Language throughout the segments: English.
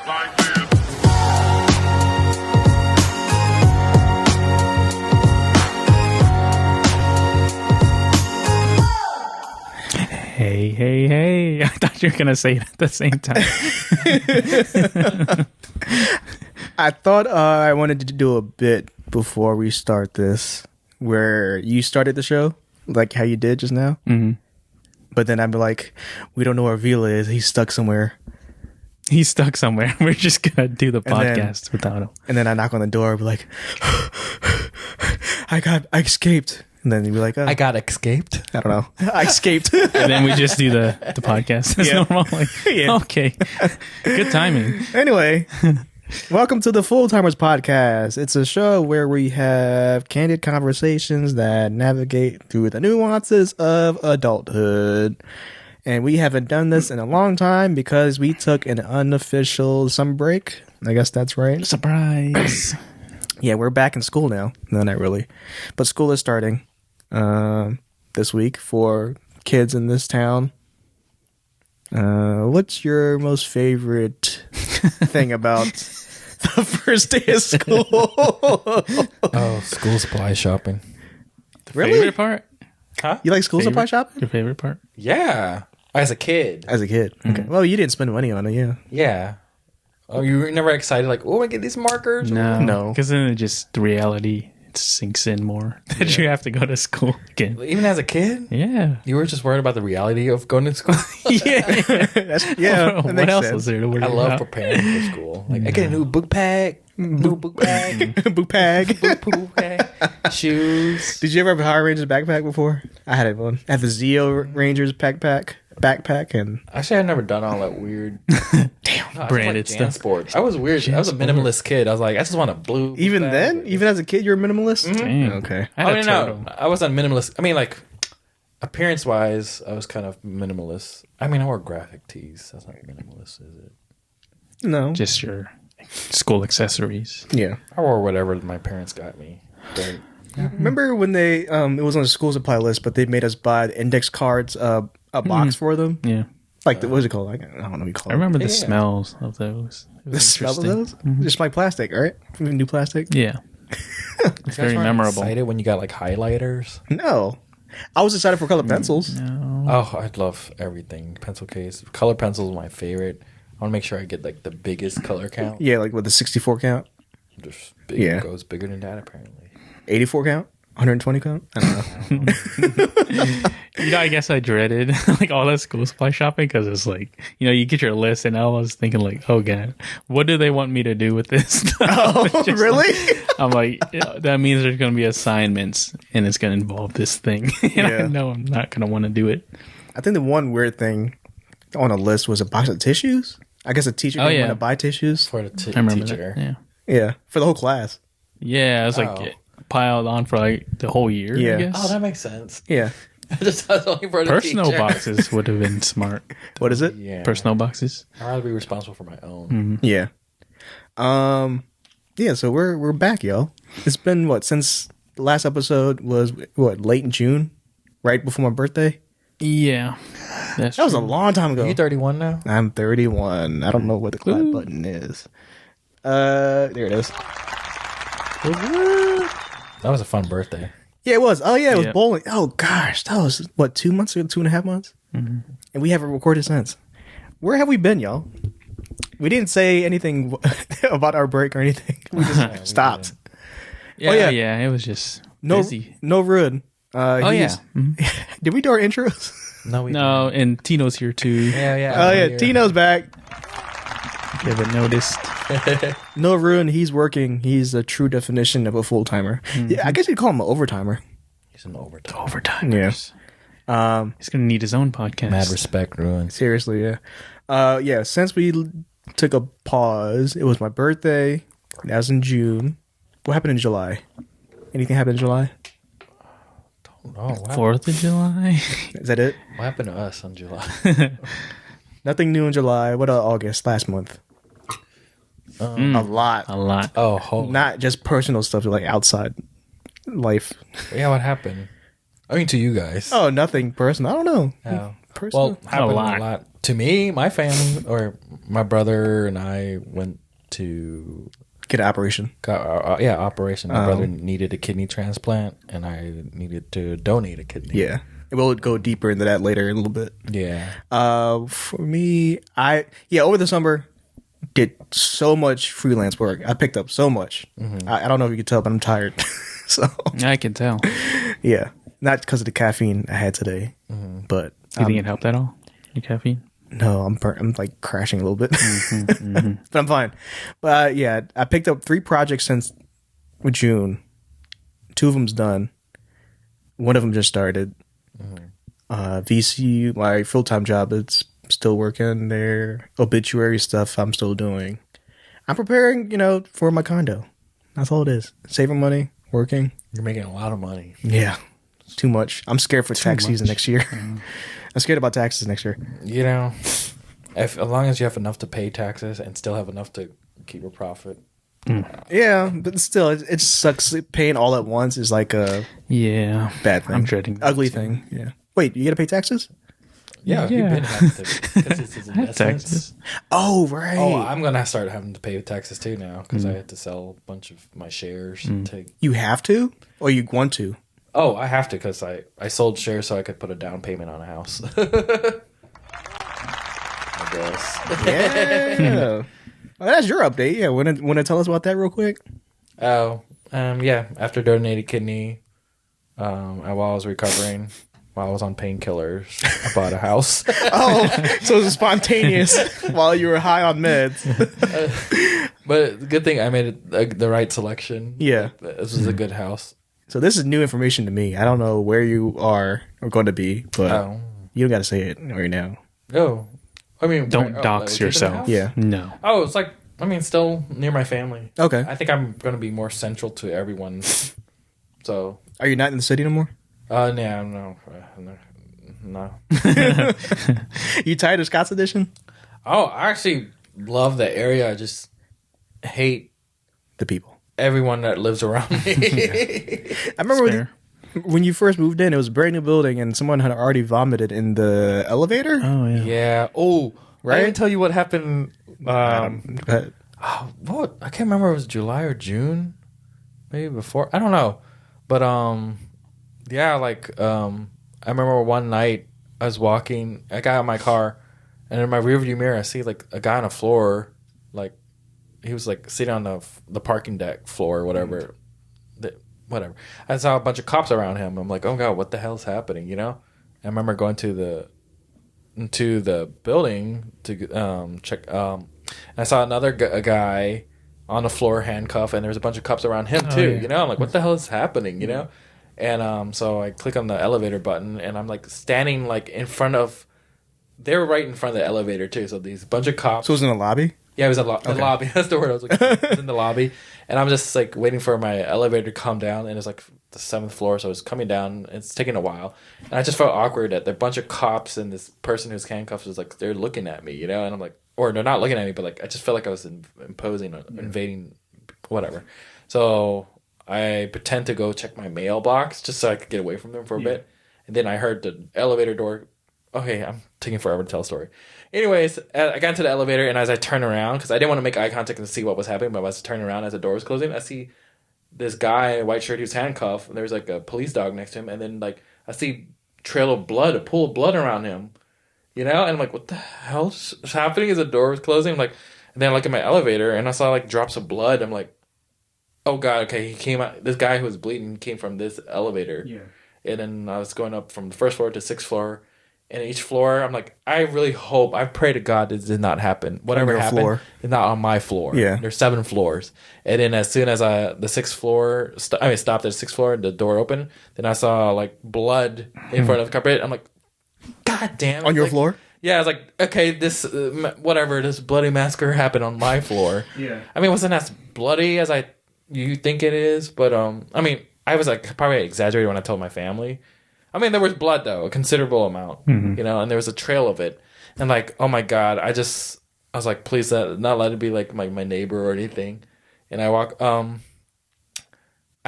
Hey, hey, hey. I thought you were going to say it at the same time. I thought I wanted to do a bit before we start this where you started the show, like how you did just now. Mm-hmm. But then I'd be like, we don't know where Vila is. He's stuck somewhere. He's stuck somewhere. We're just going to do the podcast without him. And then I knock on the door and be like, I escaped. And then you'd be like, oh, I got escaped. I don't know. I escaped. And then we just do the podcast as normal. Like, okay. Good timing. Anyway, welcome to the Full Timers Podcast. It's a show where we have candid conversations that navigate through the nuances of adulthood. And we haven't done this in a long time because we took an unofficial summer break. I guess that's right. Surprise. Yeah, we're back in school now. No, not really. But school is starting this week for kids in this town. What's your most favorite thing about the first day of school? Oh, school supply shopping. Really? Favorite part? Huh? You like school supply shopping? Your favorite part? Yeah. As a kid. As a kid. Okay. Well, you didn't spend money on it, yeah. Yeah. Oh, you were never excited like, oh, I get these markers? No. Because then it just, the reality sinks in more that you have to go to school again. Even as a kid? Yeah. You were just worried about the reality of going to school? Yeah. Yeah. What else was there to worry I love about? preparing for school. Like, I get a new book bag. New book bag. Book bag. book bag. Shoes. Did you ever have a Power Rangers backpack before? I had one. I had the Zeo Rangers backpack, and Actually, I've never done all that weird. damn. No, I Branded just like stuff. JanSport. I was weird. I was a minimalist kid. I was like, I just want a blue. Even bag. then, even as a kid, you're a minimalist. Damn. Okay. I had a No. turtle. I wasn't minimalist. I mean, like, appearance-wise, I was kind of minimalist. I mean, I wore graphic tees. That's not minimalist, is it? No. Just your school accessories. Yeah. I wore whatever my parents got me. But Remember when they it was on the school supply list, but they made us buy the index cards, a box for them, Yeah. like what is it called? Like, I don't know what you call I it. remember the Yeah. smells of those. It was The smell of interesting. those, just like plastic, right? New plastic. Yeah. It's very memorable. Excited when you got like highlighters. No, I was excited for colored pencils. Oh, I love everything. Pencil case, color pencils, my favorite. I want to make sure I get like the biggest color count. Yeah, like with the 64 count, Just big, Yeah. It goes bigger than that apparently. 84 count, 120 count. I don't know. I guess I dreaded like all that school supply shopping because it's like, you get your list and I was thinking like, oh God, what do they want me to do with this stuff? Oh, Just really? I'm like, that means there's going to be assignments and it's going to involve this thing. And Yeah. I know I'm not going to want to do it. I think the one weird thing on a list was a box of tissues. I guess a teacher didn't want to buy tissues. For the I remember teacher. that. Yeah. Yeah, for the whole class. Yeah, it was like Oh. piled on for like the whole year, Yeah. I guess. Oh, that makes sense. Yeah. Just I was only for the Personal teacher. boxes would have been smart. What is it? Yeah. Personal boxes. I'd rather be responsible for my own. Yeah. Yeah, so we're back, y'all. It's been since the last episode was late in June, right before my birthday? Yeah. That was a long time ago. Are you 31 now? I'm 31. I don't know what the clap button is. There it is. That was a fun birthday. Yeah, it was. Oh yeah, it was Yeah. bowling. Oh gosh, that was 2 months ago, 2.5 months, and we haven't recorded since. Where have we been, y'all? We didn't say anything about our break or anything. We just stopped. Yeah, yeah. yeah, it was just No, busy. no Roeun. Oh, yeah. Did we do our intros? No, we No, and Tino's here too. didn't. Yeah. Oh yeah, Tino's back. You haven't noticed. No Roeun, he's working. He's a true definition of a full timer. Yeah, I guess you'd call him an overtimer. He's an overtime. Overtime. Yeah. He's going to need his own podcast. Mad respect, Roeun. Seriously, yeah. Yeah, since we took a pause, it was my birthday. That was in June. What happened in July? Anything happened in July? Oh, what 4th of July? Is that it? happened to us on July? Nothing new in July. What about August? Last month? A lot. A lot. Oh, Not just personal stuff, like outside life. yeah. What happened? I mean, to you guys. Oh, nothing personal. I don't know. Oh. Personal. Well, happened lot. a lot To me, my family, or my brother and I went to Get an operation. operation. My brother needed a kidney transplant, and I needed to donate a kidney. Yeah. We'll go deeper into that later in a little bit. Yeah. For me, over the summer, did so much freelance work. I picked up so much. I don't know if you can tell, but I'm tired. So I can tell. yeah, not because of the caffeine I had today, but You think it helped at all? Your caffeine? no, I'm like crashing a little bit, but I'm fine. But yeah, I picked up 3 projects since June. 2 of them's done. One of them just started. VC, my full-time job, it's still working there. Obituary stuff I'm still doing. I'm preparing, for my condo. That's all it is. Saving money, working. You're making a lot of money. Yeah, too much. I'm scared for tax season next year. I'm scared about taxes next year. As long as you have enough to pay taxes and still have enough to keep a profit. Yeah, but still, it just sucks. Paying all at once is like a bad thing. I'm dreading that ugly too. thing. Yeah. Wait, you got to pay taxes? Yeah, you've been having to because it's his investments. taxes. Oh, right. Oh, I'm gonna start having to pay taxes too now because I had to sell a bunch of my shares. You have to, or you want to? Oh, I have to because I sold shares so I could put a down payment on a house. I guess. Yeah. Well, that's your update. Yeah. Want to tell us about that real quick? Oh, yeah. After donated kidney, while I was recovering, while I was on painkillers, I bought a house. Oh, so it was spontaneous while you were high on meds. But the good thing I made it the right selection. Yeah. This was a good house. So this is new information to me. I don't know where you are or going to be, but you don't got to say it right now. Oh, I mean, Don't dox yourself. Yeah. No. Oh, it's like, still near my family. Okay. I think I'm going to be more central to everyone. So. Are you not in the city no more? No. You tired of Scott's Edition? Oh, I actually love the area. I just hate The people. everyone that lives around me. I remember Fair. when you first moved in, it was a brand new building and someone had already vomited in the elevator. Oh yeah. Yeah. Oh, Right? I didn't tell you what happened. But What? I can't remember if it was July or June. Maybe before. I don't know. But yeah, I remember one night I was walking, I got out of my car, and in my rearview mirror I see like a guy on the floor, like he was like sitting on the parking deck floor or whatever. Whatever. I saw a bunch of cops around him. I'm like, oh god, what the hell's happening? I remember going into the building to check. And I saw another guy on the floor handcuffed, and there was a bunch of cops around him too. Yeah. I'm like, what the hell is happening? And so I click on the elevator button, and I'm like standing like in front of. They were right in front of the elevator too. So these bunch of cops. so it was in the lobby? Yeah, it was the lobby. That's the word I was looking for. It was in the lobby. And I'm just like waiting for my elevator to come down. And it's like the 7th floor. So it's coming down. It's taking a while. And I just felt awkward that the bunch of cops and this person who's handcuffed was like, they're looking at me, And I'm like, or they're not looking at me, but like, I just felt like I was imposing, invading, whatever. So I pretend to go check my mailbox just so I could get away from them for a bit. And then I heard the elevator door. Okay, I'm taking forever to tell a story. Anyways, I got into the elevator, and as I turned around, because I didn't want to make eye contact and see what was happening, but as I turned around as the door was closing, I see this guy, white shirt, who's handcuffed, and there's like a police dog next to him, and then like I see trail of blood, a pool of blood around him, And I'm like, what the hell's happening as the door was closing? I'm like, and then I look at my elevator, and I saw like drops of blood. I'm like, oh god, okay, he came out. This guy who was bleeding came from this elevator. Yeah. And then I was going up from the 1st floor to 6th floor. And each floor, I'm like, I really hope, I pray to God this did not happen. Whatever happened, floor. is not on my floor. Yeah. There's 7 floors. And then as soon as the 6th floor, stopped at the 6th floor, the door opened, then I saw like blood in front of the carpet. I'm like, God damn. On your like, floor? Yeah, I was like, okay, this, whatever, this bloody massacre happened on my floor. Yeah. I mean, it wasn't as bloody as you think it is, but, I mean, I was like, probably exaggerated when I told my family. I mean, there was blood, though, a considerable amount, and there was a trail of it. And, like, oh, my God, I was like, please not let it be, like, my neighbor or anything. And I walk, I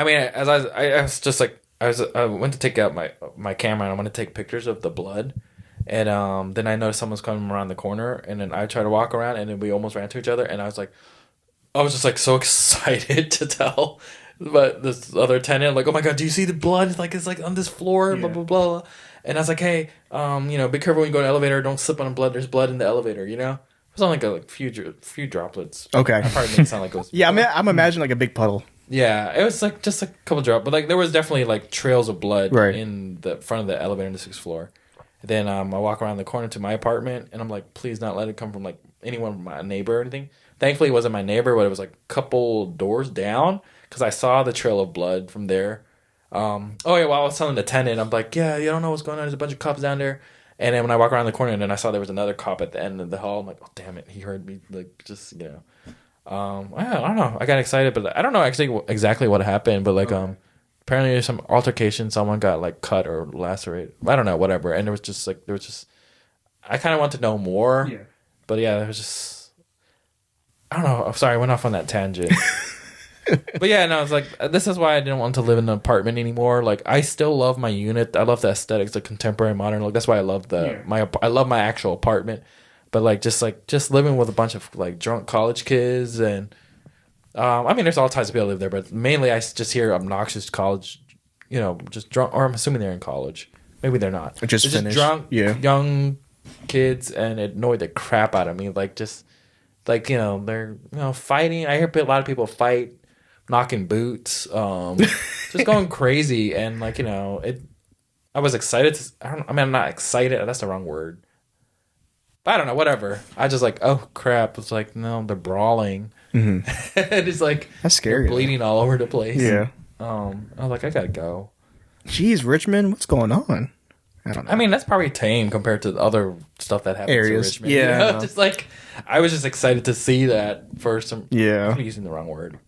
mean, as I was just, like, I went to take out my camera, and I want to take pictures of the blood. And then I noticed someone's coming around the corner, and then I tried to walk around, and then we almost ran to each other, and I was just like so excited to tell, but this other tenant, like, oh my god, do you see the blood? It's like on this floor, blah blah blah. And I was like, hey, be careful when you go to the elevator. Don't slip on blood. There's blood in the elevator. You know, it was only like few droplets. Okay. I probably made it sound like it was. Yeah, I'm imagining like a big puddle. Yeah, it was like just a couple drops, but like there was definitely like trails of blood in the front of the elevator in the 6th floor. Then I walk around the corner to my apartment, and I'm like, please not let it come from like anyone from my neighbor or anything. Thankfully, it wasn't my neighbor, but it was like a couple doors down because I saw the trail of blood from there. While I was telling the tenant, I'm like, yeah, you don't know what's going on. There's a bunch of cops down there. And then when I walk around the corner, and then I saw there was another cop at the end of the hall. I'm like, oh damn it, he heard me. Like just I don't know. I got excited, but I don't know actually exactly what happened. But like apparently there's some altercation. Someone got like cut or lacerated. I don't know, whatever. And there was just I kind of want to know more. Yeah. But yeah, there was just I don't know. I'm sorry, I went off on that tangent. But yeah, no, it's like this is why I didn't want to live in an apartment anymore. Like I still love my unit. I love the aesthetics, the contemporary modern look. That's why I love I love my actual apartment. But just living with a bunch of like drunk college kids and I mean there's all types of people that live there, but mainly I just hear obnoxious college, just drunk, or I'm assuming they're in college. Maybe they're not. Just drunk young kids, and it annoyed the crap out of me. Like just like they're fighting. I hear a lot of people fight, knocking boots, just going crazy, and like it. I was excited to. I'm not excited. That's the wrong word. But I don't know. Whatever. I just like, oh crap! It's like no, they're brawling. Mm-hmm. And it's like that's scary. Bleeding all over the place. Yeah. I was like, I gotta go. Jeez, Richmond, what's going on? I don't know. I mean, that's probably tame compared to the other stuff that happens in Richmond. Yeah. Just like I was just excited to see that first. Yeah. I'm using the wrong word.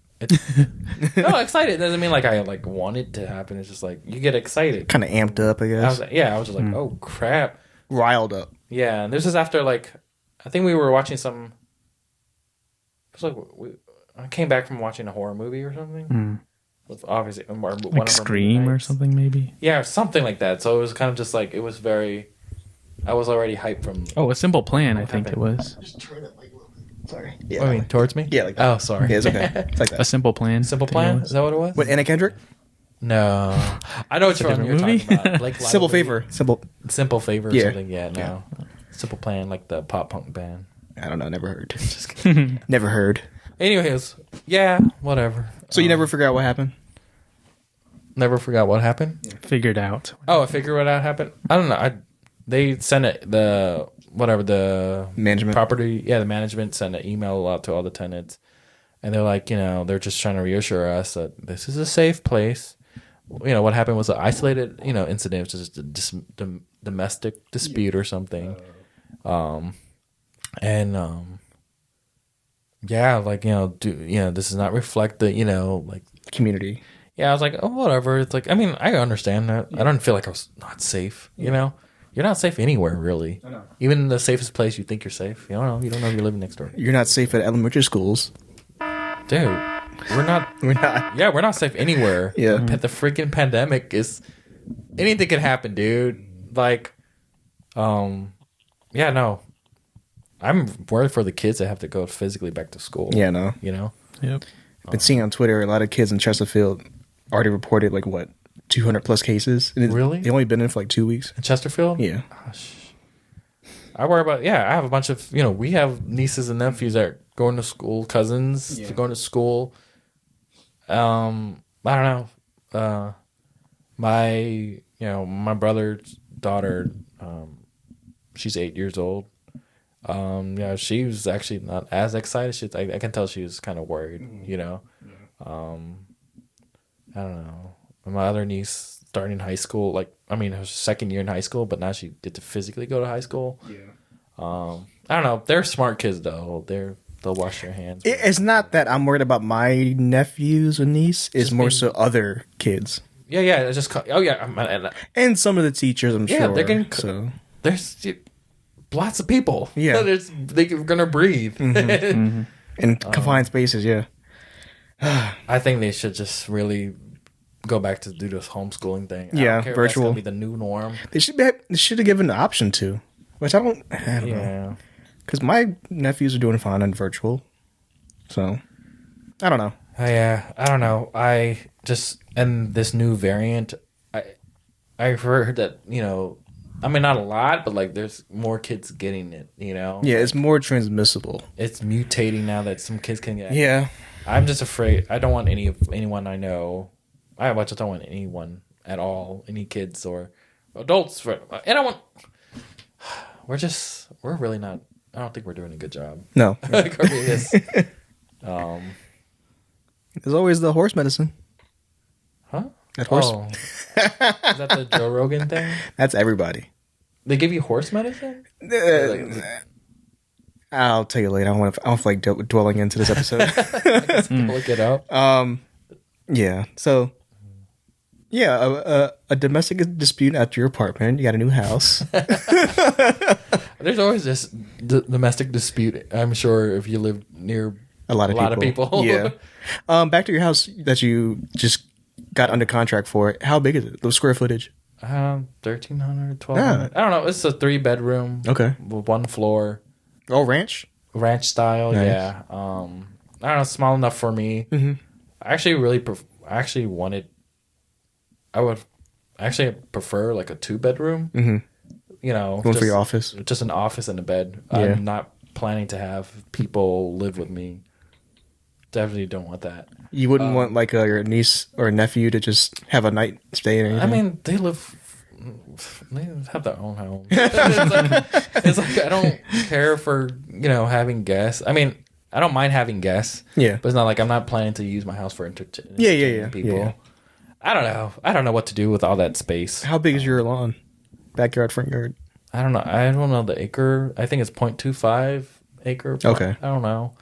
No, excited doesn't mean like I like want it to happen. It's just like you get excited, kind of amped up, I guess. I was just like, oh crap, riled up. Yeah, and this is after like I think we were watching some. It was like I came back from watching a horror movie or something. With obviously like Scream or something maybe. Yeah, something like that. So it was kind of just like it was very. I was already hyped from. Oh, A Simple Plan. I think it was. Just turn it like a little bit. Sorry. Yeah. I mean, towards me. Yeah. Like that. Oh, sorry. Yeah, it's okay. It's like that. A Simple Plan. Simple Plan. Is that what it was? With Anna Kendrick? No, I know which one you're talking about. Like Simple Favor. Simple Favor. Or something. Yeah. No. Yeah. Simple Plan, like the pop punk band. I don't know. Never heard. Just kidding. Never heard. Anyways, yeah, whatever. So you never figured out what happened? Never forgot what happened. Yeah. Figured out. Oh, I figured what out happened. I don't know. They sent it the management property. Yeah, the management sent an email out to all the tenants, and they're like, they're just trying to reassure us that this is a safe place. What happened was an isolated, incident, which is just a domestic dispute or something. Yeah, like this does not reflect the like community. Yeah, I was like, oh, whatever. It's like, I mean, I understand that. Yeah. I don't feel like I was not safe. You're not safe anywhere, really. I know. Even in the safest place, you think you're safe. You don't know. You don't know if you're living next door. You're not safe at elementary schools, dude. We're not. Yeah, we're not safe anywhere. Yeah, the freaking pandemic is. Anything could happen, dude. Like, yeah, no. I'm worried for the kids that have to go physically back to school. Yeah, no. Yep. I've been seeing on Twitter a lot of kids in Chesterfield already reported 200 plus cases. And really? They've only been in for 2 weeks. In Chesterfield? Yeah. Gosh. I worry about, I have a bunch of, we have nieces and nephews that are going to school, cousins going to school. I don't know. My brother's daughter, she's 8 years old. She was actually not as excited. I can tell she was kind of worried, I don't know. My other niece starting high school, her second year in high school, but now she get to physically go to high school. I don't know. They're smart kids though. They'll wash their hands. It's not that I'm worried about my nephews or niece. It's more so other kids. Yeah. It's just and some of the teachers. I'm sure. They're getting there's lots of people. Yeah, they're gonna breathe in confined spaces. Yeah. I think they should just really go back to do this homeschooling thing. Yeah, I don't care virtual. If that's gonna be the new norm. They should have given the option to. Which I don't know. Because my nephews are doing fine on virtual. So, I don't know. Yeah, I don't know. And this new variant, I've heard that, I mean, not a lot, but like there's more kids getting it, Yeah, like, it's more transmissible. it's mutating now that some kids can get it. Yeah. I'm just afraid. I don't want anyone I know. I just don't want anyone at all, any kids or adults. And I want. We're really not. I don't think we're doing a good job. No. There's There's always the horse medicine. Huh? That horse. Oh. Is that the Joe Rogan thing? That's everybody. They give you horse medicine? I'll tell you later. I don't feel like dwelling into this episode. I guess look it up. Yeah. So, yeah, a domestic dispute at your apartment. You got a new house. There's always this domestic dispute. I'm sure if you live near a lot of people. Yeah. Back to your house that you just got under contract for. How big is it? The square footage? 1,300, 1,200. I don't know. It's a 3-bedroom. Okay. With 1 floor. Oh, ranch Style. Nice. Yeah. I don't know. Small enough for me. Mm-hmm. I would actually prefer like a 2-bedroom. Mm-hmm. One for your office. Just an office and a bed. Yeah. I'm not planning to have people live with me. Definitely don't want that. You wouldn't want like your niece or nephew to just have a night stay or anything? I mean, they have their own home. It's like I don't care for, having guests. I mean, I don't mind having guests. Yeah. But it's not like I'm not planning to use my house for entertaining people. Yeah. I don't know. I don't know what to do with all that space. How big is your lawn? Backyard, front yard? I don't know. I don't know the acre. I think it's 0.25 acre. Okay. I don't know.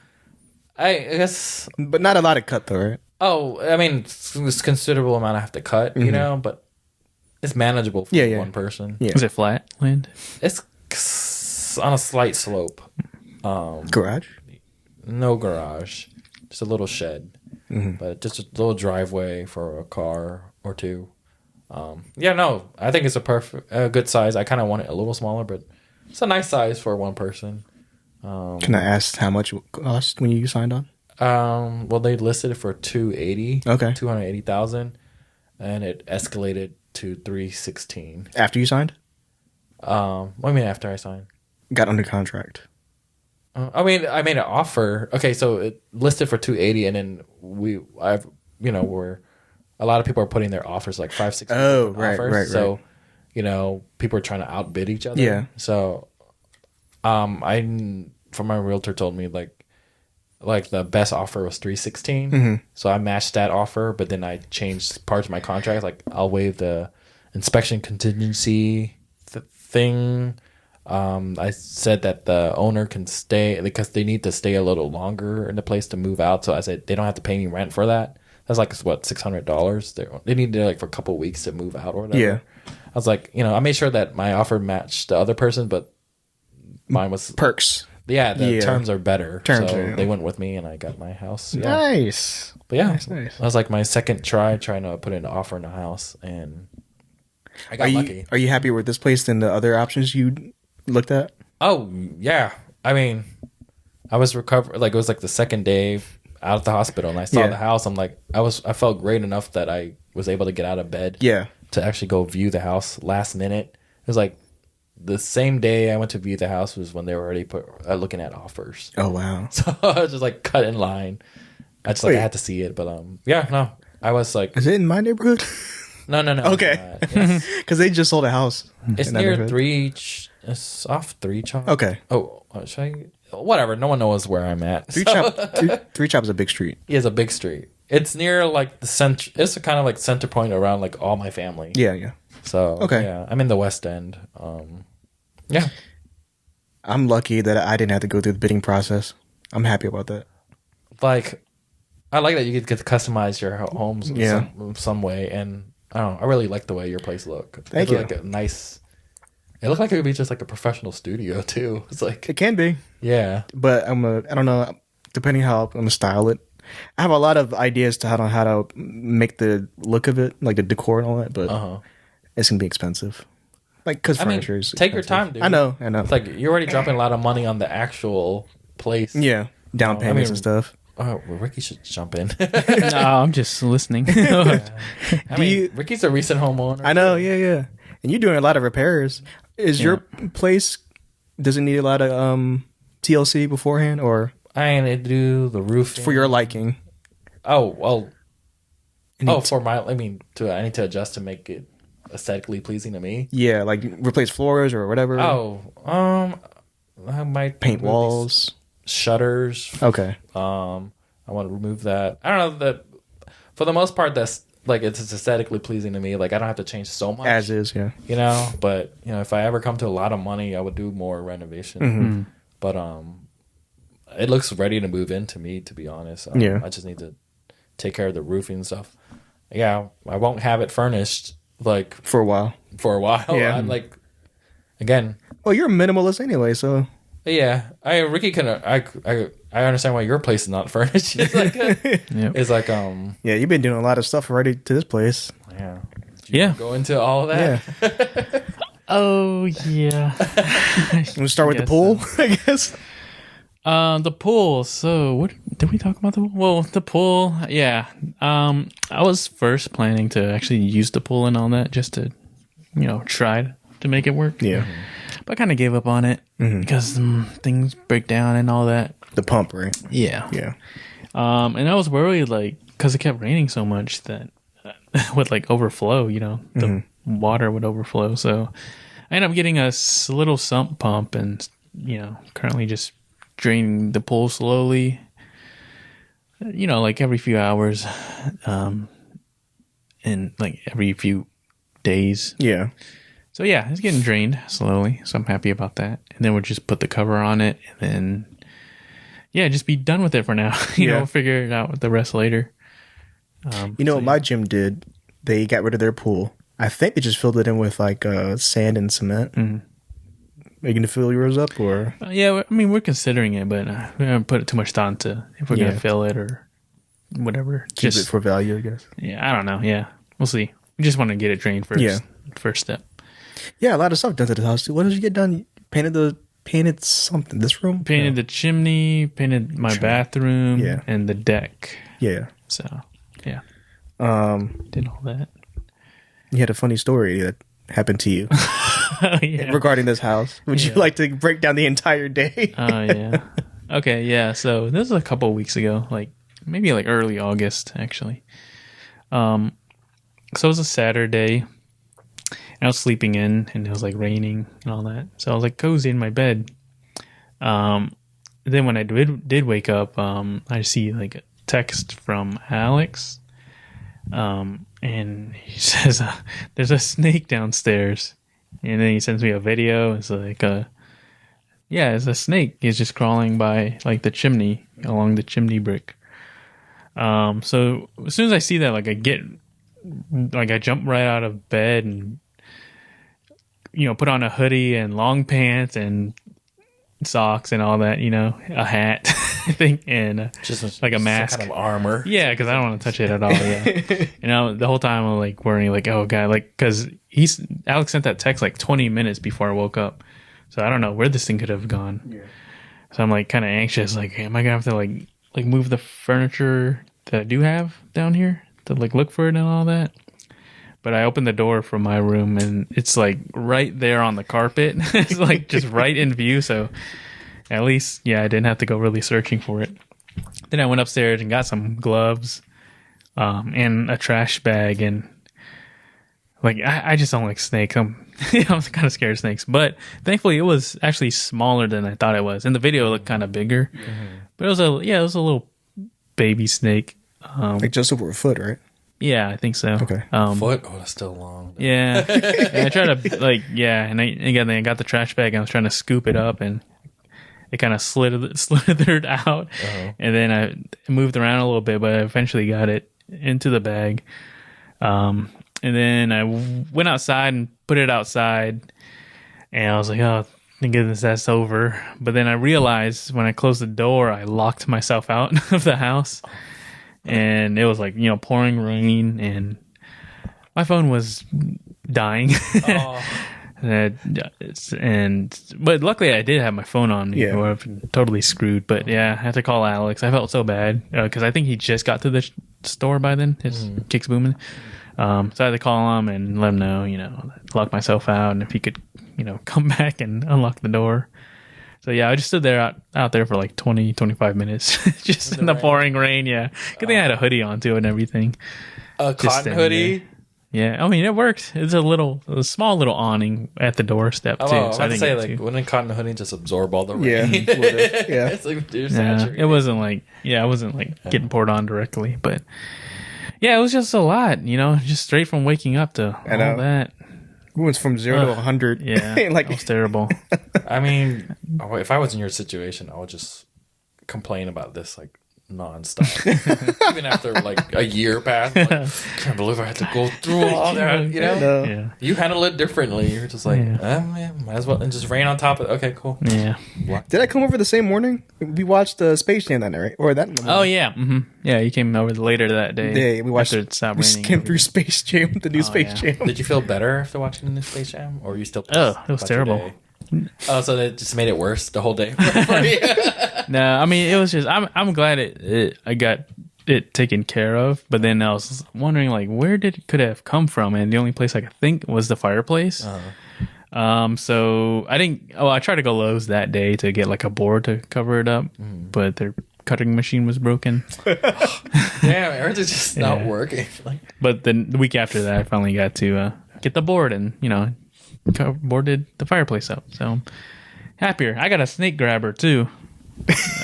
I guess. But not a lot of cut though, right? Oh, I mean, it's a considerable amount I have to cut, but it's manageable for one person. Yeah. Is it flat land? It's on a slight slope. Garage? No garage. Just a little shed. But just a little driveway for a car or two. I think it's a good size. I kind of want it a little smaller, but it's a nice size for one person. Can I ask how much it cost when you signed on? Well, they listed it for $280,000. Okay. $280,000, and it escalated to $316,000. After you signed? What do you mean after I signed? Got under contract. I made an offer. Okay, so it listed for $280,000, and then a lot of people are putting their offers like 5-6. Oh, right. So, people are trying to outbid each other. Yeah. So, from my realtor told me like the best offer was $316,000. So I matched that offer, but then I changed parts of my contract. Like I'll waive the inspection contingency thing. I said that the owner can stay because they need to stay a little longer in the place to move out. So I said they don't have to pay any rent for that. That's like what, $600. They need to like for a couple of weeks to move out or whatever. Yeah. I was like, I made sure that my offer matched the other person, but mine was perks. Yeah, the terms are better. So they went with me, and I got my house. Yeah. Nice. But yeah, nice. That was like my second trying to put in an offer in a house, and I got lucky. Are you happy with this place than the other options you looked at? Oh yeah, I mean, I was recovered. Like it was like the second day out of the hospital, and I saw the house. I'm like, I felt great enough that I was able to get out of bed. Yeah. To actually go view the house last minute. It was like the same day I went to view the house was when they were already looking at offers. Oh wow! So I was just like cut in line. I had to see it, but I was like, is it in my neighborhood? No. Okay, because they just sold a house. It's near It's off 3 Chop. Okay. Oh, should I? Whatever. No one knows where I'm at. 3 Chop. 3 Chop is a big street. Yeah, it's a big street. It's near like the center. It's a kind of like center point around like all my family. Yeah. So yeah, I'm in the West End. Yeah. I'm lucky that I didn't have to go through the bidding process. I'm happy about that. Like, I like that you get to customize your homes some way, and I don't know. I really like the way your place look. Thank you. Like a nice. It looked like it would be just like a professional studio too. It's like it can be. Yeah, but I don't know. Depending how I'm gonna style it, I have a lot of ideas to how to make the look of it, like the decor and all that. But it's gonna be expensive. Like, because I mean, furniture is take your expensive. time, dude. I know. It's like you're already dropping a lot of money on the actual place. Yeah, down I payments mean, and stuff. Oh, well, Ricky should jump in. No, I'm just listening. Ricky's a recent homeowner. I know. Yeah. And you're doing a lot of repairs. Is your place, does it need a lot of TLC beforehand, or I need to do the roof for your liking? Oh, well. For my, I need to adjust to make it aesthetically pleasing to me. Yeah, like replace floors or whatever. I might paint remove walls, these shutters. Okay. I want to remove that. I don't know that. For the most part, that's like it's aesthetically pleasing to me. Like I don't have to change so much. As is, yeah. But if I ever come to a lot of money, I would do more renovation. Mm-hmm. But it looks ready to move in to me. To be honest, yeah. I just need to take care of the roofing and stuff. Yeah, I won't have it furnished like for a while. Yeah, I'm like, again. Well, you're a minimalist anyway, so. Yeah, Ricky can. I understand why your place is not furnished. It's like, Yeah, you've been doing a lot of stuff already to this place. Yeah. Go into all of that. Yeah. Oh yeah. We'll start with the pool, I guess. The pool. So, what did we talk about the pool? Well, the pool. Yeah. I was first planning to actually use the pool and all that, just to, try to make it work. Yeah. But I kind of gave up on it because things break down and all that. The pump, right? Yeah. Yeah. And I was worried, because it kept raining so much that would overflow. The water would overflow. So I ended up getting a little sump pump and currently just draining the pool slowly. Every few hours, and every few days. Yeah. So yeah, it's getting drained slowly. So I'm happy about that. And then we'll just put the cover on it, and then just be done with it for now. We'll figure it out with the rest later. What my gym did? They got rid of their pool. I think they just filled it in with sand and cement. Mm-hmm. Are you going to fill yours up, or? We're considering it, but we haven't put too much thought into if we're going to fill it or whatever. Keep it for value, I guess. Yeah, I don't know. Yeah, we'll see. We just want to get it drained first. Yeah. First step. Yeah, a lot of stuff done to the house. What did you get done? Painted something. This room? Painted the chimney, painted my bathroom, and the deck. Yeah. So, yeah. Did all that. You had a funny story that happened to you regarding this house. Would you like to break down the entire day? Oh, yeah. Okay, yeah. So this was a couple of weeks ago, maybe early August, actually. So it was a Saturday. And I was sleeping in, and it was raining and all that. So I was cozy in my bed. Then when I did wake up, I see a text from Alex. And he says, there's a snake downstairs. And then he sends me a video. It's it's a snake. He's just crawling by the chimney, along the chimney brick. So as soon as I see that, I jump right out of bed and, put on a hoodie and long pants and socks and all that, a hat, I think, and just a mask, some kind of armor. Yeah, because I don't want to touch it at all. Yeah, the whole time I'm worrying, oh god, because Alex sent that text 20 minutes before I woke up, so I don't know where this thing could have gone. Yeah. So I'm kind of anxious, am I gonna have to move the furniture that I do have down here to look for it and all that? But I opened the door from my room, and it's right there on the carpet. It's just right in view. So at least, I didn't have to go really searching for it. Then I went upstairs and got some gloves, and a trash bag. And I just don't like snakes. I'm kind of scared of snakes. But thankfully, it was actually smaller than I thought it was. In the video, it looked kind of bigger. Mm-hmm. But it was a little baby snake. Just over a foot, right? Yeah, I think so. Okay. Foot? Oh, that's still long. Yeah. And I tried to, and I got the trash bag and I was trying to scoop it up, and it kind of slithered out. Uh-huh. And then I moved around a little bit, but I eventually got it into the bag. And then I went outside and put it outside, and I was like, oh, thank goodness that's over. But then I realized when I closed the door, I locked myself out of the house. And it was pouring rain, and my phone was dying. But luckily I did have my phone on me. Yeah. Or I've been totally screwed. But yeah, I had to call Alex. I felt so bad because I think he just got to the store by then. His kick's booming. So I had to call him and let him know, lock myself out, and if he could, come back and unlock the door. So yeah, I just stood there out there for like 20, 25 minutes, just in the pouring rain. Yeah, good thing I had a hoodie on too and everything. A cotton hoodie. There. Yeah, I mean it worked. It's a small little awning at the doorstep too. Oh, so I say like wouldn't a cotton hoodie just absorb all the rain? Yeah, yeah. It's like you're Yeah, saturated. it wasn't like getting poured on directly, but yeah, it was just a lot. Just straight from waking up to all that. We went from 0 to 100. Yeah, like it was terrible. I mean, if I was in your situation, I would just complain about this like nonstop. Even after like a year passed, like, I can't believe I had to go through all that. No. Yeah, You handle it differently. You're just like, yeah, might as well, and just rain on top of it. Okay, cool. yeah. Did I come over the same morning? We watched Space Jam that night, right? Or that? Oh yeah, yeah. You came over later that day. Yeah, we watched. After it stopped We raining. skimmed through Space Jam, the new Space Jam. Did you feel better after watching the new Space Jam, or were you still? Oh, it was about your terrible. day? Oh, so that just made it worse the whole day. No, I mean it was just. I'm glad I got it taken care of. But then I was wondering like where could it have come from, and the only place I could think was the fireplace. So I didn't. Oh, I tried to go Lowe's that day to get like a board to cover it up, but their cutting machine was broken. Damn, everything's just not working. Like, But then the week after that, I finally got to get the board and boarded the fireplace up. So happier. I got a snake grabber too.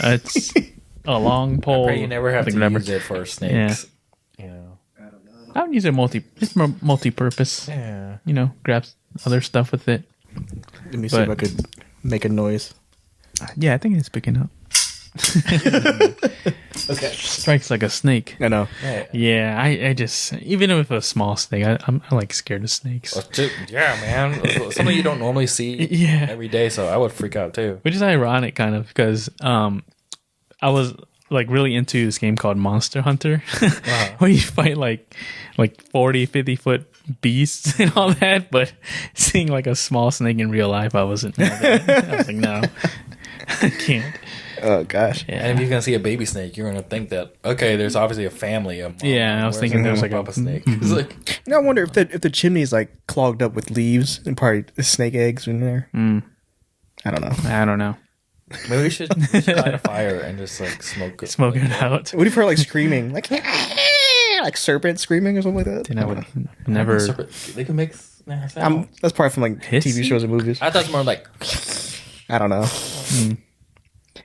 It's a long pole. pray you never have to use it for snakes. Yeah. I would use it it's multi-purpose. Yeah. Grab other stuff with it. Let me see if I could make a noise. Yeah, I think it's picking up. Okay. Strikes like a snake. I know. Yeah, I just even if a small snake, I'm like scared of snakes. Yeah, man. Something you don't normally see every day, so I would freak out too. Which is ironic, kind of, because I was like really into this game called Monster Hunter, where you fight like 40, 50-foot beasts and all that. But seeing like a small snake in real life, I wasn't. I was like, no, I can't. Oh gosh. Yeah. And if you can see a baby snake, you're gonna think that okay, there's obviously a family of. Yeah, I was thinking there's like a snake. It's like, I wonder if the chimney's like clogged up with leaves and probably snake eggs in there. I don't know. maybe we should light a fire and just like smoke Smoking it out. What if you heard like screaming, like serpent screaming or something like that? Then I would never. They can make sound. That's probably from like Hissy? TV shows and movies. I thought it's more like. I don't know.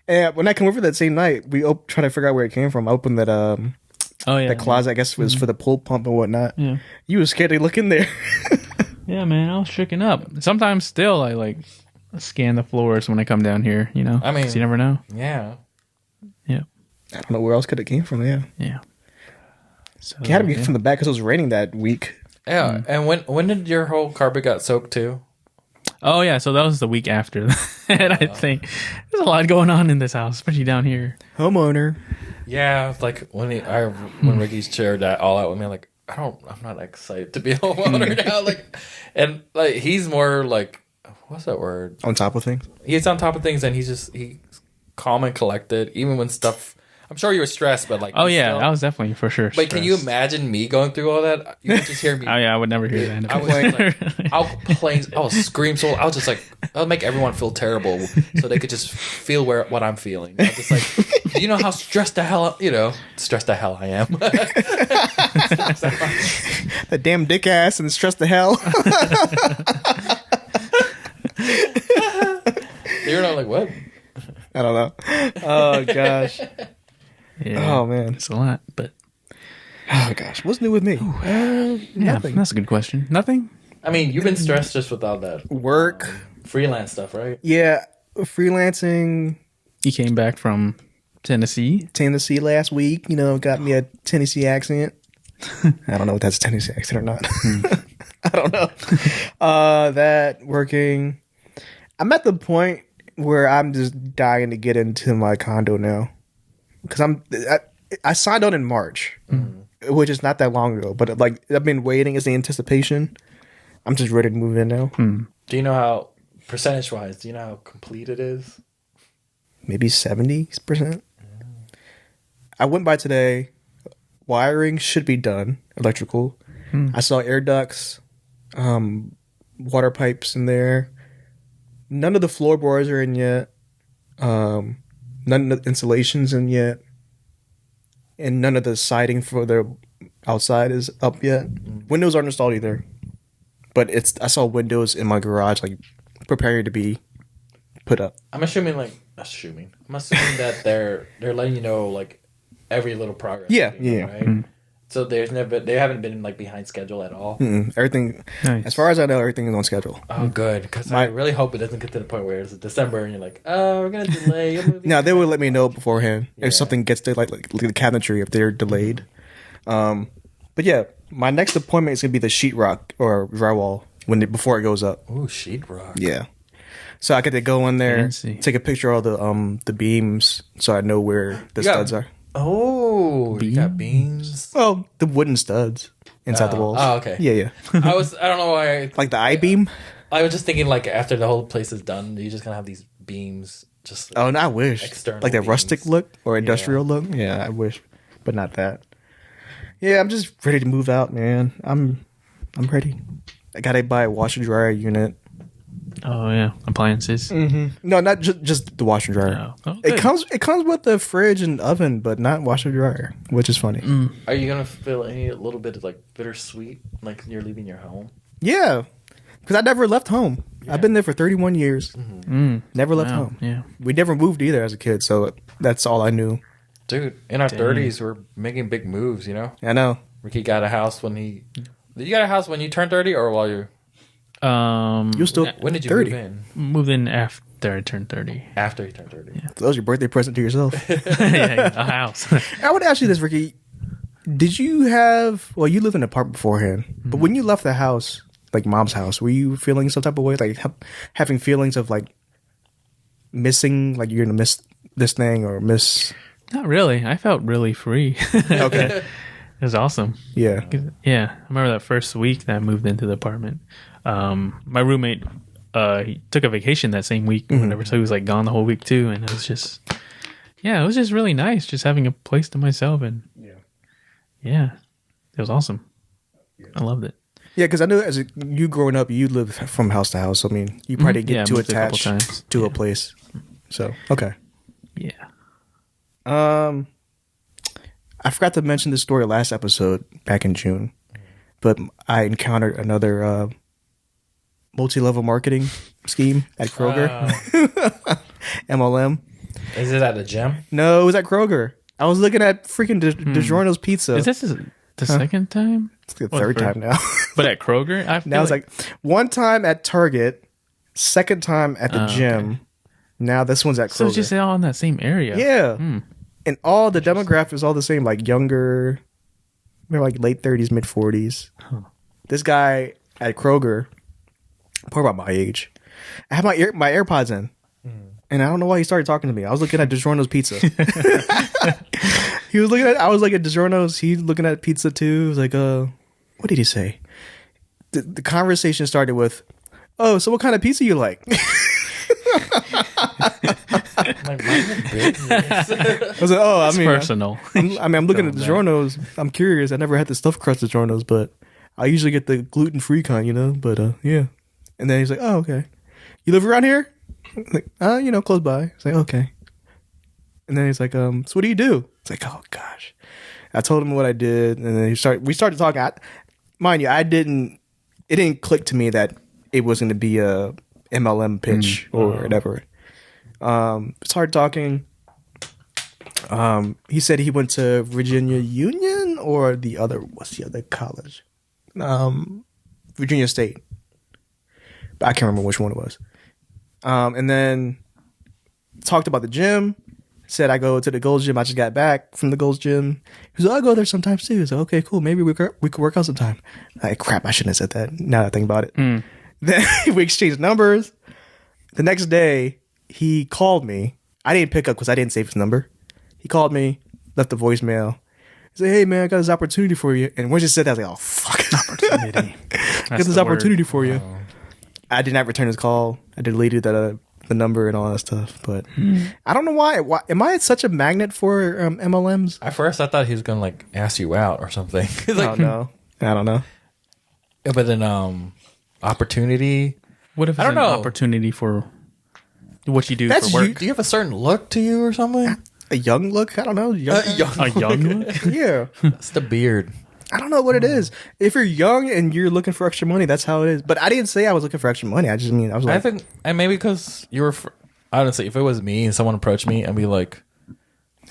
And when I came over that same night, we tried to figure out where it came from. I opened that that closet. I guess was for the pull pump and whatnot. Yeah. You was scared to look in there. Yeah, man, I was shooken up. Sometimes still, I like scan the floors when I come down here. I mean, 'cause you never know. Yeah. Yeah, I don't know where else could it came from. Yeah, yeah. So it had to be from the back because it was raining that week. Yeah. And when did your whole carpet got soaked too? Oh yeah, so that was the week after that. I think there's a lot going on in this house, especially down here. Homeowner. Yeah, like when Ricky's shared that all out with me, I'm like, I'm not excited to be a homeowner now. Like, and like he's more like, what's that word? On top of things. He's on top of things, and he's calm and collected, even when stuff. I'm sure you were stressed, but like, Oh yeah, I was definitely for sure. But can you stressed. imagine me going through all that? You would just hear me. Oh yeah, I would never hear that. I was like, I'll complain. I'll scream. So I'll just like, I'll make everyone feel terrible, so they could just feel what I'm feeling. I'm just like, do you know how stressed the hell I am? That damn dick ass and stress the hell. You're not like what? I don't know. Oh gosh. Yeah, Oh man. it's a lot, but Oh gosh. What's new with me? yeah, Nothing. that's a good question. Nothing. I mean, you've been stressed just with all that Work. freelance stuff, right? Yeah. Freelancing. You came back from Tennessee. Last week. Got me a Tennessee accent. I don't know if that's a Tennessee accent or not. I don't know. That working. I'm at the point where I'm just dying to get into my condo now. Because I signed on in March, which is not that long ago. But like I've been waiting as the anticipation. I'm just ready to move in now. Do you know how, percentage-wise, do you know how complete it is? Maybe 70%. I went by today. Wiring should be done. Electrical. I saw air ducts, water pipes in there. None of the floorboards are in yet. None of the insulation's in yet. And none of the siding for the outside is up yet. Windows aren't installed either. But I saw windows in my garage like preparing to be put up. I'm assuming that they're letting you know like every little progress. Yeah, right. So they haven't been like behind schedule at all. Everything, Nice. as far as I know, everything is on schedule. Oh, good, because I really hope it doesn't get to the point where it's December and you're like, oh, we're gonna delay your movie. Now they would let me know beforehand Yeah. if something gets to like the cabinetry if they're delayed. But yeah, my next appointment is gonna be the sheetrock or drywall before it goes up. Ooh, sheetrock. Yeah. So I get to go in there, Fancy. take a picture of the beams, so I know where the studs are. Oh, you got beams. Well, the wooden studs inside the walls. Oh, okay. Yeah. I don't know why. Like the I-beam. I was just thinking like after the whole place is done, you're just gonna have these beams. Just Oh, no, I wish. External Like that beams. rustic look or industrial look. Yeah, I wish, but not that. Yeah, I'm just ready to move out, man. I'm ready. I gotta buy a washer dryer unit. Oh yeah, appliances. No, not just the washer dryer. Oh, It good. comes with the fridge and oven, but not washer dryer, which is funny. Are you gonna feel a little bit of like bittersweet, like you're leaving your home? Yeah, because I never left home. I've been there for 31 years. Never left Wow, home. yeah. We never moved either as a kid, so that's all I knew. Dude, in our 30s, we're making big moves. You know, I know. Ricky got a house when he. Did you got a house when you turned 30, or while you? You're still When did you 30. move in? Moved in after I turned 30. After you turned 30. So that was your birthday present to yourself. Yeah, a house. I would ask you this, Ricky. Did you have? Well, you lived in an apartment beforehand, but when you left the house, like mom's house, were you feeling some type of way, like having feelings of like missing, like you're gonna miss this thing or miss? Not really. I felt really free. Okay, It was awesome. yeah. Yeah, I remember that first week that I moved into the apartment. My roommate, he took a vacation that same week, or whatever, so he was like gone the whole week too, and it was just really nice, just having a place to myself, and yeah, it was awesome. I loved it. Yeah, because I know as you growing up, you lived from house to house. I mean, you probably didn't Yeah, get too moved a couple attached times. to a place. So okay. Yeah. I forgot to mention this story last episode back in June, but I encountered another multi-level marketing scheme at Kroger. MLM. Is it at a gym? No, it was at Kroger. I was looking at freaking DiGiorno's pizza. Is this the second time? It's the Or third the time now. But at Kroger, I feel Now it's like one time at Target, second time at the gym. Okay. Now this one's at Kroger. so it's just all in that same area. Yeah. And all the demographics all the same, like younger, they're like late 30s, mid 40s. This guy at Kroger, probably about my age. I had my AirPods in. And I don't know why he started talking to me. I was looking at DiGiorno's pizza. I was like at DiGiorno's, he's looking at pizza too. He was like, what did he say? The conversation started with, oh, so what kind of pizza you like? Like, mind your business. I was like, oh, It's personal. I'm looking at DiGiorno's. I'm curious. I never had the stuffed crust DiGiorno's, but I usually get the gluten-free kind, you know? But, yeah. And then he's like, oh, okay. You live around here? I'm like, close by. It's like, okay. And then he's like, so what do you do? It's like, oh, gosh. I told him what I did, and then we started talking. Mind you, it didn't click to me that it was going to be a MLM pitch or whatever. Started talking. He said he went to Virginia Union or what's the other college? Virginia State. But I can't remember which one it was. And then talked about the gym. Said I go to the Gold's Gym. I just got back from the Gold's Gym. He was like, I go there sometimes too. So okay, cool. Maybe we could work out sometime. Like, crap, I shouldn't have said that. Now that I think about it. Then we exchanged numbers. The next day, he called me. I didn't pick up because I didn't save his number. He called me, left a voicemail. He said, hey, man, I got this opportunity for you. And when she said that, I was like, oh, fuck. Opportunity. got this the opportunity word. for you. I did not return his call. I deleted the number and all that stuff. But I don't know why. Am I such a magnet for MLMs? At first, I thought he was gonna like ask you out or something. I Like, don't know. I don't know. but then opportunity. What if it's I don't an know. opportunity for what you do That's for you- work? Do you have a certain look to you or something? A young look? I don't know. Young, A young look? yeah. It's the beard. I don't know what it is. If you're young and you're looking for extra money, that's how it is. But I didn't say I was looking for extra money. I just mean I was like, I think, and maybe because you were. Honestly, if it was me and someone approached me and be like,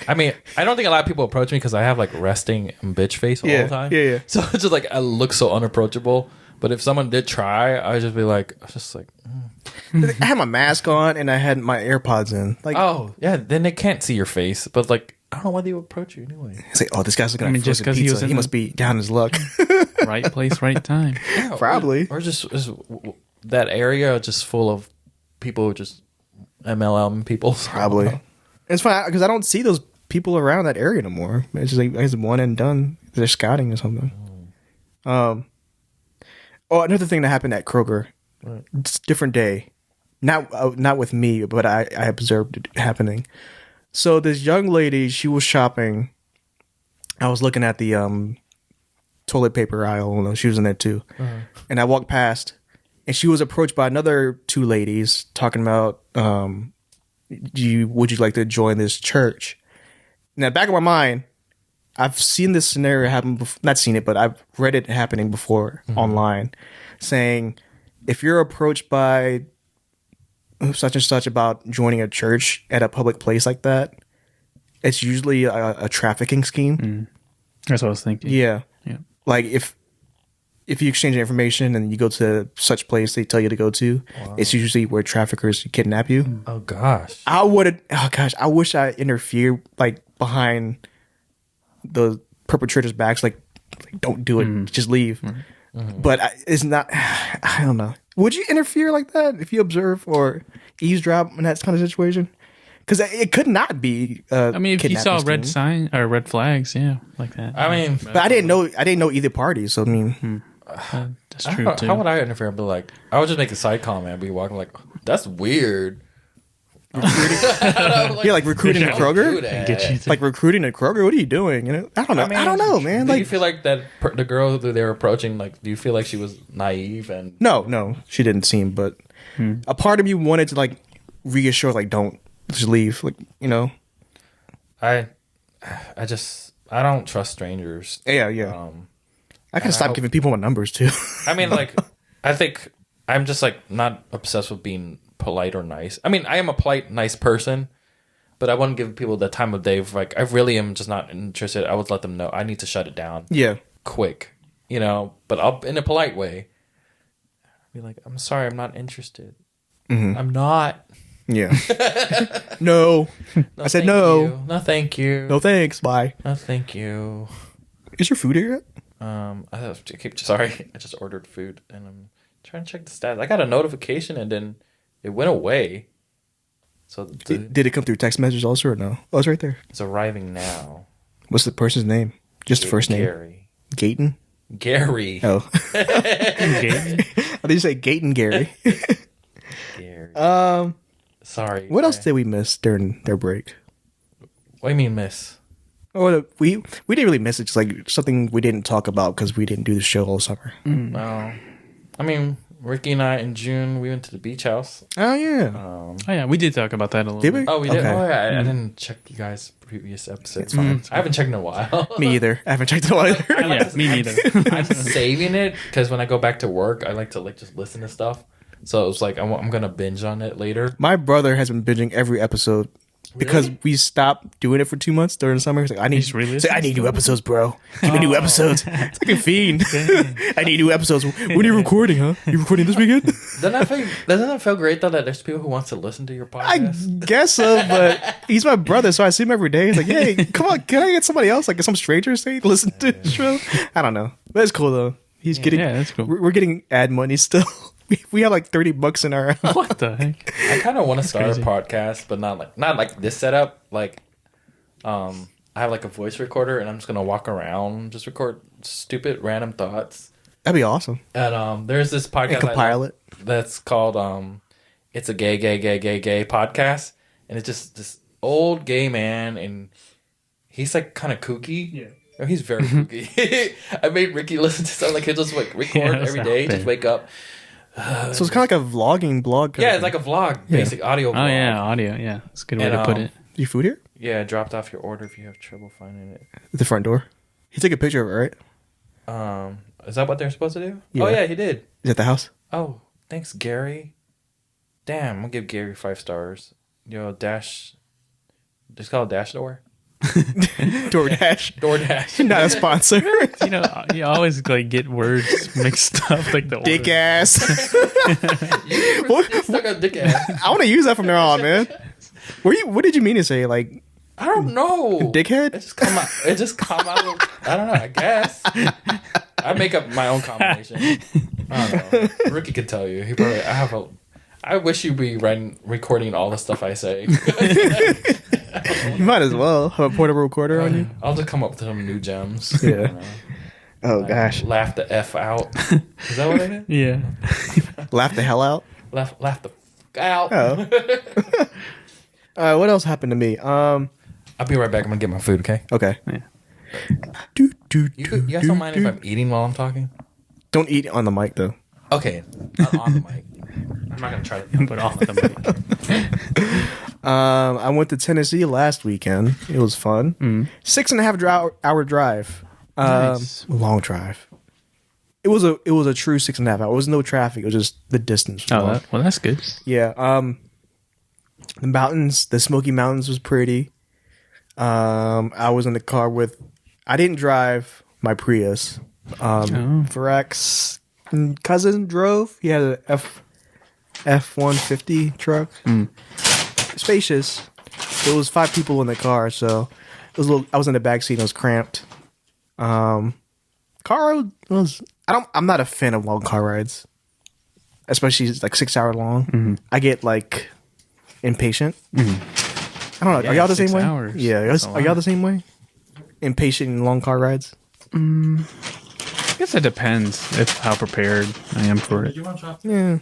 I mean, I don't think a lot of people approach me because I have like resting and bitch face all Yeah, the time. yeah. So it's just like I look so unapproachable. But if someone did try, I would just be like, I had my mask on and I had my AirPods in. Like, oh yeah, then they can't see your face. But like, I don't know why they would approach you anyway. it's like, oh, this guy's looking at just frozen 'cause he pizza. was in He the- must be down his luck. Right place, right time. Yeah, Probably. or just that area just full of people who just MLM people. So- Probably. It's fine because I don't see those people around that area no more. It's just like it's one and done. They're scouting or something. Oh, another thing that happened at Kroger. Right. It's a different day. Not with me, but I observed it happening. So this young lady, she was shopping. I was looking at the toilet paper aisle. And she was in there too. And I walked past, and she was approached by another two ladies talking about, would you like to join this church? Now, back of my mind, I've seen this scenario happen before. Not seen it, but I've read it happening before online, saying if you're approached by such and such about joining a church at a public place like that, it's usually a trafficking scheme. That's what I was thinking. Yeah. Yeah. Like if you exchange information and you go to such place they tell you to go to, it's usually where traffickers kidnap you. Oh gosh. I would. Oh gosh, I wish I interfered like behind the perpetrators' backs. Like don't do it. Just leave. But it's not. I don't know. Would you interfere like that if you observe or eavesdrop in that kind of situation? Because it could not be. I mean, if you saw kidnapping red scheme. sign or red flags, yeah, like that. I mean, But I didn't know either party. So I mean, That's true too. how would I interfere? I'd be like, I would just make a side comment. I'd be walking like, that's weird. yeah, like recruiting at Kroger. Get you to- Like recruiting at Kroger. What are you doing? You know, I don't know. I don't know, man. Do you Like, feel like that the girl that they were approaching? Like, do you feel like she was naive and? no, she didn't seem. But a part of me wanted to like reassure, like, don't just leave. Like, you know. I don't trust strangers. Yeah. I gotta stop giving people my numbers too. I mean, like, I think I'm just like not obsessed with being polite or nice. I mean, I am a polite, nice person, but I wouldn't give people the time of day. Like, I really am just not interested. I would let them know I need to shut it down Yeah. quick, you know. But I'll in a polite way be like, "I'm sorry, I'm not interested. I'm not." Yeah. No. I said thank no. you. No, thank you. No thanks. Bye. No, thank you. Is your food here yet? Sorry, I just ordered food and I'm trying to check the stats. I got a notification and then it went away. So Did it come through text message also or no? Oh, it's right there. it's arriving now. What's the person's name? Just the first name. Gary. Gayton? Gary. Oh. Okay. I did you say Gayton Gary? Gary. Sorry. What else did we miss during their break? What do you mean, miss? Oh, we didn't really miss it. Just like something we didn't talk about because we didn't do the show all summer. No. I mean, Ricky and I in June we went to the beach house. Oh yeah. Oh yeah, we did talk about that a little Did we? bit. Oh, we did. Okay. Oh yeah, I didn't check you guys' previous episodes. I haven't checked in a while. Me either. I haven't checked it out either. Yeah, me neither. I'm saving it because when I go back to work, I like to like just listen to stuff. So it was like I'm gonna binge on it later. My brother has been binging every episode because we stopped doing it for 2 months during the summer. He's like, I need new episodes, bro. Give me new episodes. It's like a fiend. I need new episodes. When are you recording, huh? You recording this weekend? Doesn't that feel great though that there's people who wants to listen to your I podcast? guess so, but he's my brother, so I see him every day. He's like, hey, come on, can I get somebody else? Like, get some stranger say listen to the show? I don't know. But it's cool, though. He's getting, yeah, that's cool. We're getting ad money still. We have like $30 in our. What the heck? I kind of want to start crazy. a podcast, but not like this setup. Like, I have like a voice recorder, and I'm just gonna walk around, just record stupid random thoughts. That'd be awesome. And there's this podcast And compile it. that's called It's a Gay podcast, and it's just this old gay man, and he's like kind of kooky. Yeah. Oh, he's very kooky. I made Ricky listen to something like he'll just like record every day, just wake up. So it's kind of like a vlogging blog. Yeah, it's like a vlog, basic audio vlog. Oh yeah, audio. Yeah, that's a good way to put it. Your food here? Yeah, dropped off your order if you have trouble finding it. At the front door. He took a picture of it, right? Is that what they're supposed to do? Yeah. Oh yeah, he did. Is at the house? Oh, thanks, Gary. Damn, I'm gonna give Gary 5 stars. Yo, Dash. Just call it Dash Door. DoorDash. Not a sponsor. You know, you always like get words mixed up, like the Dick order. ass. You stuck on dick ass. I want to use that from now on, man. What did you mean to say? Like, I don't know. dickhead? It just come out. It just come out. I don't know. I guess I make up my own combination. I don't know. Ricky could tell you. He probably. I wish you'd be recording all the stuff I say. You might as well have a portable recorder on you. I'll just come up with some new gems. Yeah. You know? Oh, gosh. Laugh the F out. Is that what I did? Yeah. Laugh the hell out. Laugh the f out. Oh. What else happened to me? I'll be right back. I'm gonna get my food. Okay. Okay. Yeah. You guys don't mind if I'm eating while I'm talking? Don't eat on the mic, though. Okay. Not on the mic. I'm not gonna try to But off the mic. I went to Tennessee last weekend. It was fun. 6.5 hour drive. Nice. Long drive. It was a true 6.5 hours. It was no traffic. It was just the distance. Oh, well, that's good. Yeah. The mountains, the Smoky Mountains was pretty. I was in the car with. I didn't drive my Prius. Varek's cousin drove. He had a F-150 truck. Spacious. There was 5 people in the car, so it was a little. I was in the back seat. And it was cramped. Car was. I'm not a fan of long car rides, especially like 6 hour long. I get like impatient. I don't know. Yeah, Are y'all the 6 same way? hours. Yeah. That's a Are y'all lot. the same way? Impatient in long car rides. I guess it depends how prepared I am for it. You want to try? Yeah.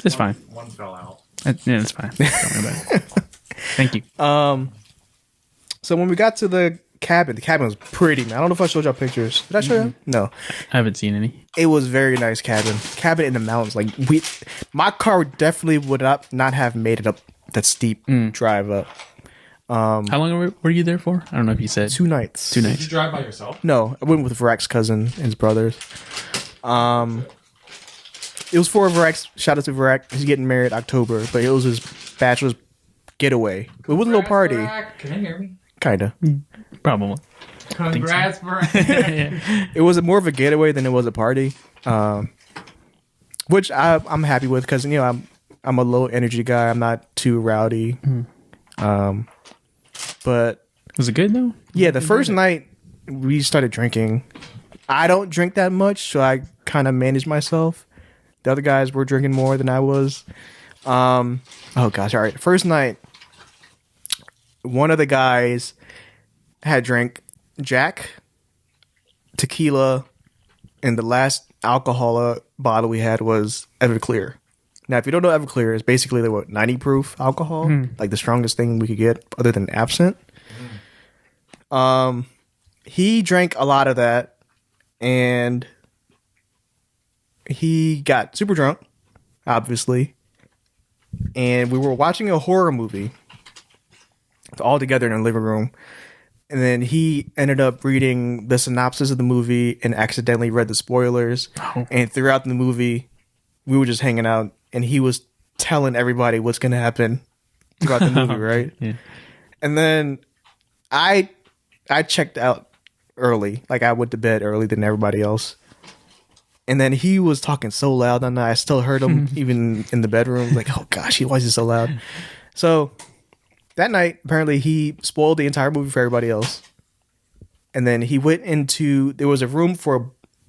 It's fine. One fell out. Yeah, it's fine. Don't worry about it. Thank you. So when we got to the cabin was pretty, man. I don't know if I showed y'all pictures. Did I show you? No. I haven't seen any. It was very nice cabin in the mountains. Like my car definitely would not have made it up that steep drive up. How long were you there for? I don't know if you said 2 nights. 2 Did nights. you drive by yourself? No, I went with Varek's cousin and his brothers. It was for Varek. Shout out to Varek. He's getting married October, but it was his bachelor's getaway. It wasn't no party. Can you hear me? Kinda. Probably. Congrats, Brian. Yeah. It was more of a getaway than it was a party, which I'm happy with because I'm a low energy guy. I'm not too rowdy. But Was it good though? yeah, the first night we started drinking. I don't drink that much, so I kind of managed myself. The other guys were drinking more than I was. Oh gosh! All right, first night, one of the guys had drank Jack, tequila, and the last alcohol bottle we had was Everclear. Now, if you don't know Everclear, it's basically the 90 proof alcohol, like the strongest thing we could get other than absinthe. He drank a lot of that, and he got super drunk, obviously. And we were watching a horror movie all together in the living room. And then he ended up reading the synopsis of the movie and accidentally read the spoilers. Oh. And throughout the movie, we were just hanging out, and he was telling everybody what's going to happen throughout the movie, right? Yeah. And then I checked out early. Like, I went to bed early than everybody else. And then he was talking so loud that night. I still heard him even in the bedroom. Like, oh gosh, why is he so loud? So that night, apparently, he spoiled the entire movie for everybody else. And then he went into, there was a room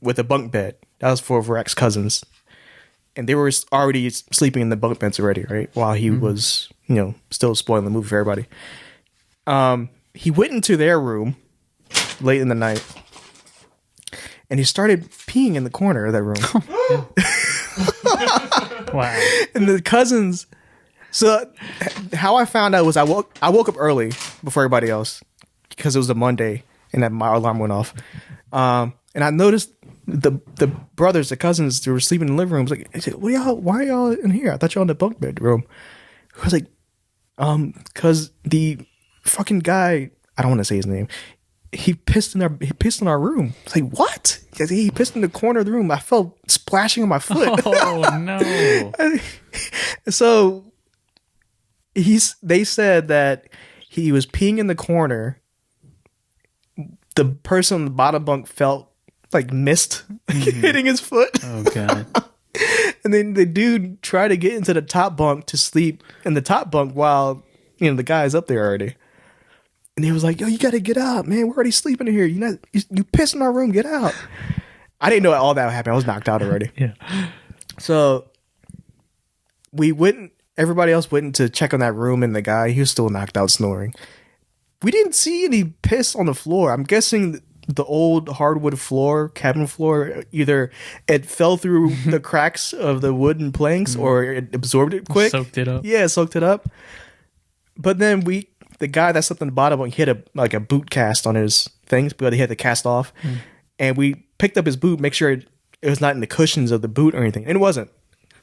with a bunk bed. That was for Varek's cousins. And they were already sleeping in the bunk beds already, right? While he was, still spoiling the movie for everybody. He went into their room late in the night. and he started peeing in the corner of that room. Wow. And the cousins. So how I found out was I woke up early before everybody else because it was a Monday and that my alarm went off. And I noticed the brothers, the cousins, they were sleeping in the living room. I was like, I said, why are y'all in here? I thought y'all in the bunk bedroom. I was like, because the fucking guy, I don't want to say his name. He pissed in our room. It's like, what? He pissed in the corner of the room. I felt splashing on my foot. Oh no. So they said that he was peeing in the corner. The person on the bottom bunk felt like mist hitting his foot. Oh god. And then the dude tried to get into the top bunk to sleep in the top bunk while the guy's up there already. And he was like, "Yo, you gotta get out, man. We're already sleeping in here. You piss in our room. Get out." I didn't know all that happened. I was knocked out already. Yeah. So everybody else went to check on that room, and the guy, he was still knocked out snoring. We didn't see any piss on the floor. I'm guessing the old hardwood floor, cabin floor, either it fell through the cracks of the wooden planks or it absorbed it quick. Soaked it up. Yeah, it soaked it up. But then the guy that slept on the bottom, he had a boot cast on his things, but he had to cast off. And we picked up his boot, make sure it was not in the cushions of the boot or anything. And it wasn't.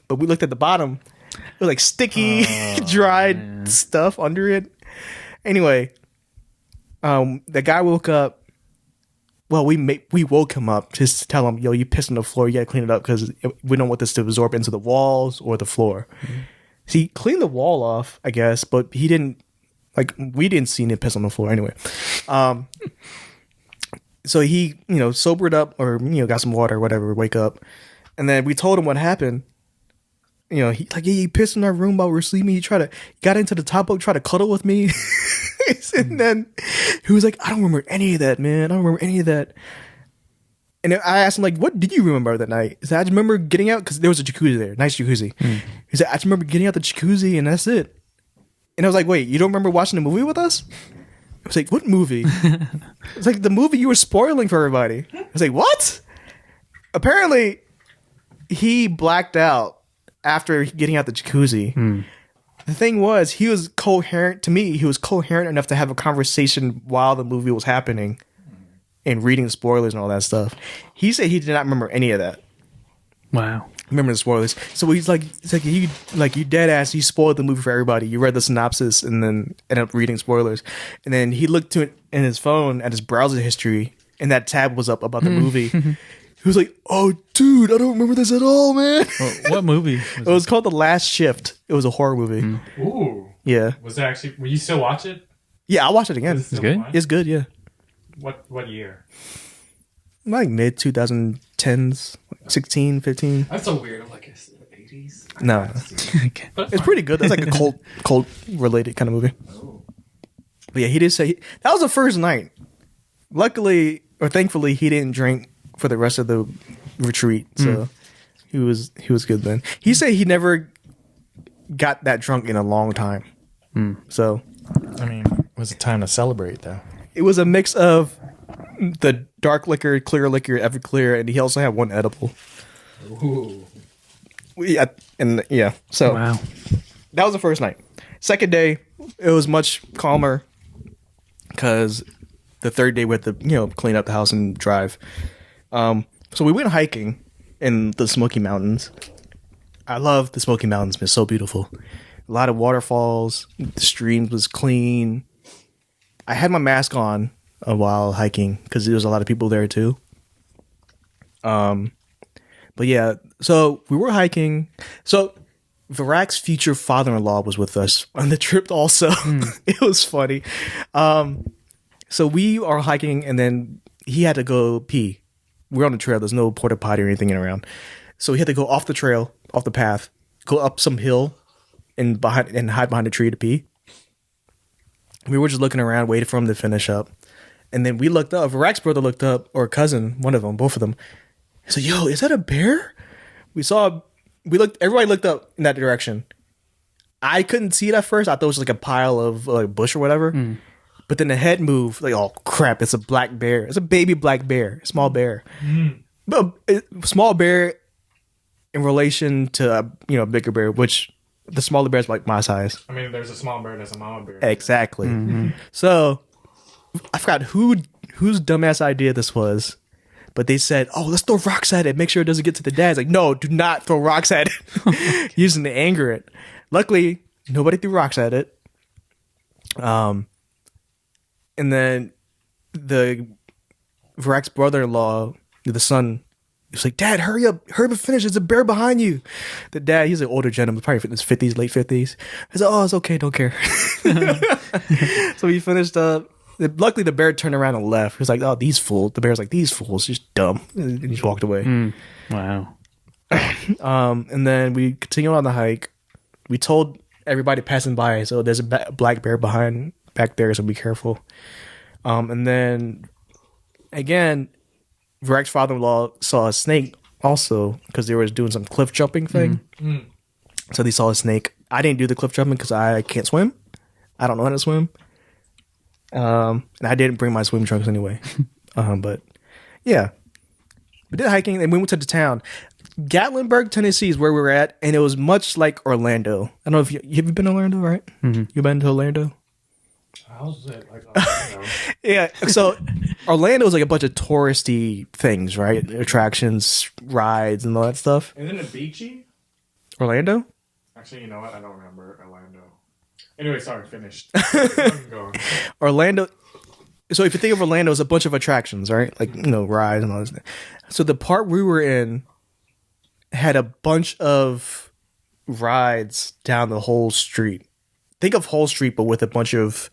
But we looked at the bottom. It was like sticky, dried stuff under it. Anyway, the guy woke up. Well, we woke him up just to tell him, "Yo, you pissed on the floor. You got to clean it up because we don't want this to absorb into the walls or the floor." So he cleaned the wall off, I guess, but he didn't. We didn't see any piss on the floor anyway. So he, sobered up or, got some water or whatever, wake up. And then we told him what happened. He pissed in our room while we were sleeping. He got into the top bunk, tried to cuddle with me. And then he was like, "I don't remember any of that, man. I don't remember any of that." And I asked him, like, "What did you remember that night?" He said, "I just remember getting out," because there was a jacuzzi there, nice jacuzzi. He said, "I just remember getting out the jacuzzi and that's it." And I was like, "Wait, you don't remember watching the movie with us?" I was like, "What movie?" It's like the movie you were spoiling for everybody. I was like, "What?" Apparently, he blacked out after getting out the jacuzzi. The thing was, he was coherent to me. He was coherent enough to have a conversation while the movie was happening and reading the spoilers and all that stuff. He said he did not remember any of that. Wow. Remember the spoilers. So he's like, you dead ass. You spoiled the movie for everybody. You read the synopsis and then ended up reading spoilers. And then he looked to it in his phone at his browser history, and that tab was up about the movie. He was like, "Oh, dude, I don't remember this at all, man." Well, what movie? It was called The Last Shift. It was a horror movie. Ooh. Yeah. Was that actually? Will you still watch it? Yeah, I'll watch it again. Is it still good? on? It's good, yeah. What year? Like mid 2010s, 16, 15. That's so weird. I'm like, is it the 80s? No. It's pretty good. It's like a cult related kind of movie. Oh. But yeah, he did say that was the first night. Luckily or thankfully, he didn't drink for the rest of the retreat, so he was good then. He said he never got that drunk in a long time. So, I mean, it was a time to celebrate, though. it was a mix of the dark liquor, clear liquor, Everclear, and he also had one edible. Ooh. Yeah, so Wow. that was the first night. Second day, it was much calmer because the third day we had to, clean up the house and drive. So we went hiking in the Smoky Mountains. I love the Smoky Mountains. It's so beautiful. A lot of waterfalls. The stream was clean. I had my mask on while hiking because there was a lot of people there too. But yeah, so we were hiking. So Virak's future father-in-law was with us on the trip also. It was funny. So we are hiking and then he had to go pee. We're on the trail. There's no porta potty or anything around. So he had to go off the trail, off the path, go up some hill and hide behind a tree to pee. We were just looking around, waiting for him to finish up. And then we looked up. Virak's brother looked up, or cousin, one of them, both of them. He said, "Yo, is that a bear?" Everybody looked up in that direction. I couldn't see it at first. I thought it was like a pile of bush or whatever. But then the head moved, like, oh crap, it's a black bear. It's a baby black bear, small bear. But small bear in relation to a bigger bear, which the smaller bear is like my size. I mean, there's a small bear, there's a mama bear. Exactly. So I forgot whose dumbass idea this was, but they said, "Oh, let's throw rocks at it. Make sure it doesn't get to the dad." It's like, no, do not throw rocks at it, using to anger it. Luckily, nobody threw rocks at it. And then the Varak's brother-in-law, the son, he was like, "Dad, hurry up and finish. There's a bear behind you." The dad, he's an older gentleman, probably in his 50s, late 50s. I said, "Oh, it's okay, don't care." So he finished up. Luckily, the bear turned around and left. He was like, "Oh, these fools." The bear's like, "These fools, just dumb." And he just walked away. Wow. And then we continued on the hike. We told everybody passing by, so there's a black bear back there, so be careful. And then again, Varak's father-in-law saw a snake also because they were doing some cliff jumping thing. So they saw a snake. I didn't do the cliff jumping because I can't swim. I don't know how to swim. And I didn't bring my swim trunks anyway. But yeah, we did hiking and we went to the town. Gatlinburg, Tennessee is where we were at, and it was much like Orlando. I don't know if have you been to Orlando, right? You been to Orlando? How's it? Like, I don't know. Yeah, so Orlando is like a bunch of touristy things, right? Attractions, rides, and all that stuff. Isn't it beachy? Orlando? Actually, you know what? I don't remember Orlando. Anyway, sorry, finished. I'm going. Orlando. So if you think of Orlando, it's a bunch of attractions, right? Like, rides and all this. So the part we were in had a bunch of rides down the whole street. Think of whole street, but with a bunch of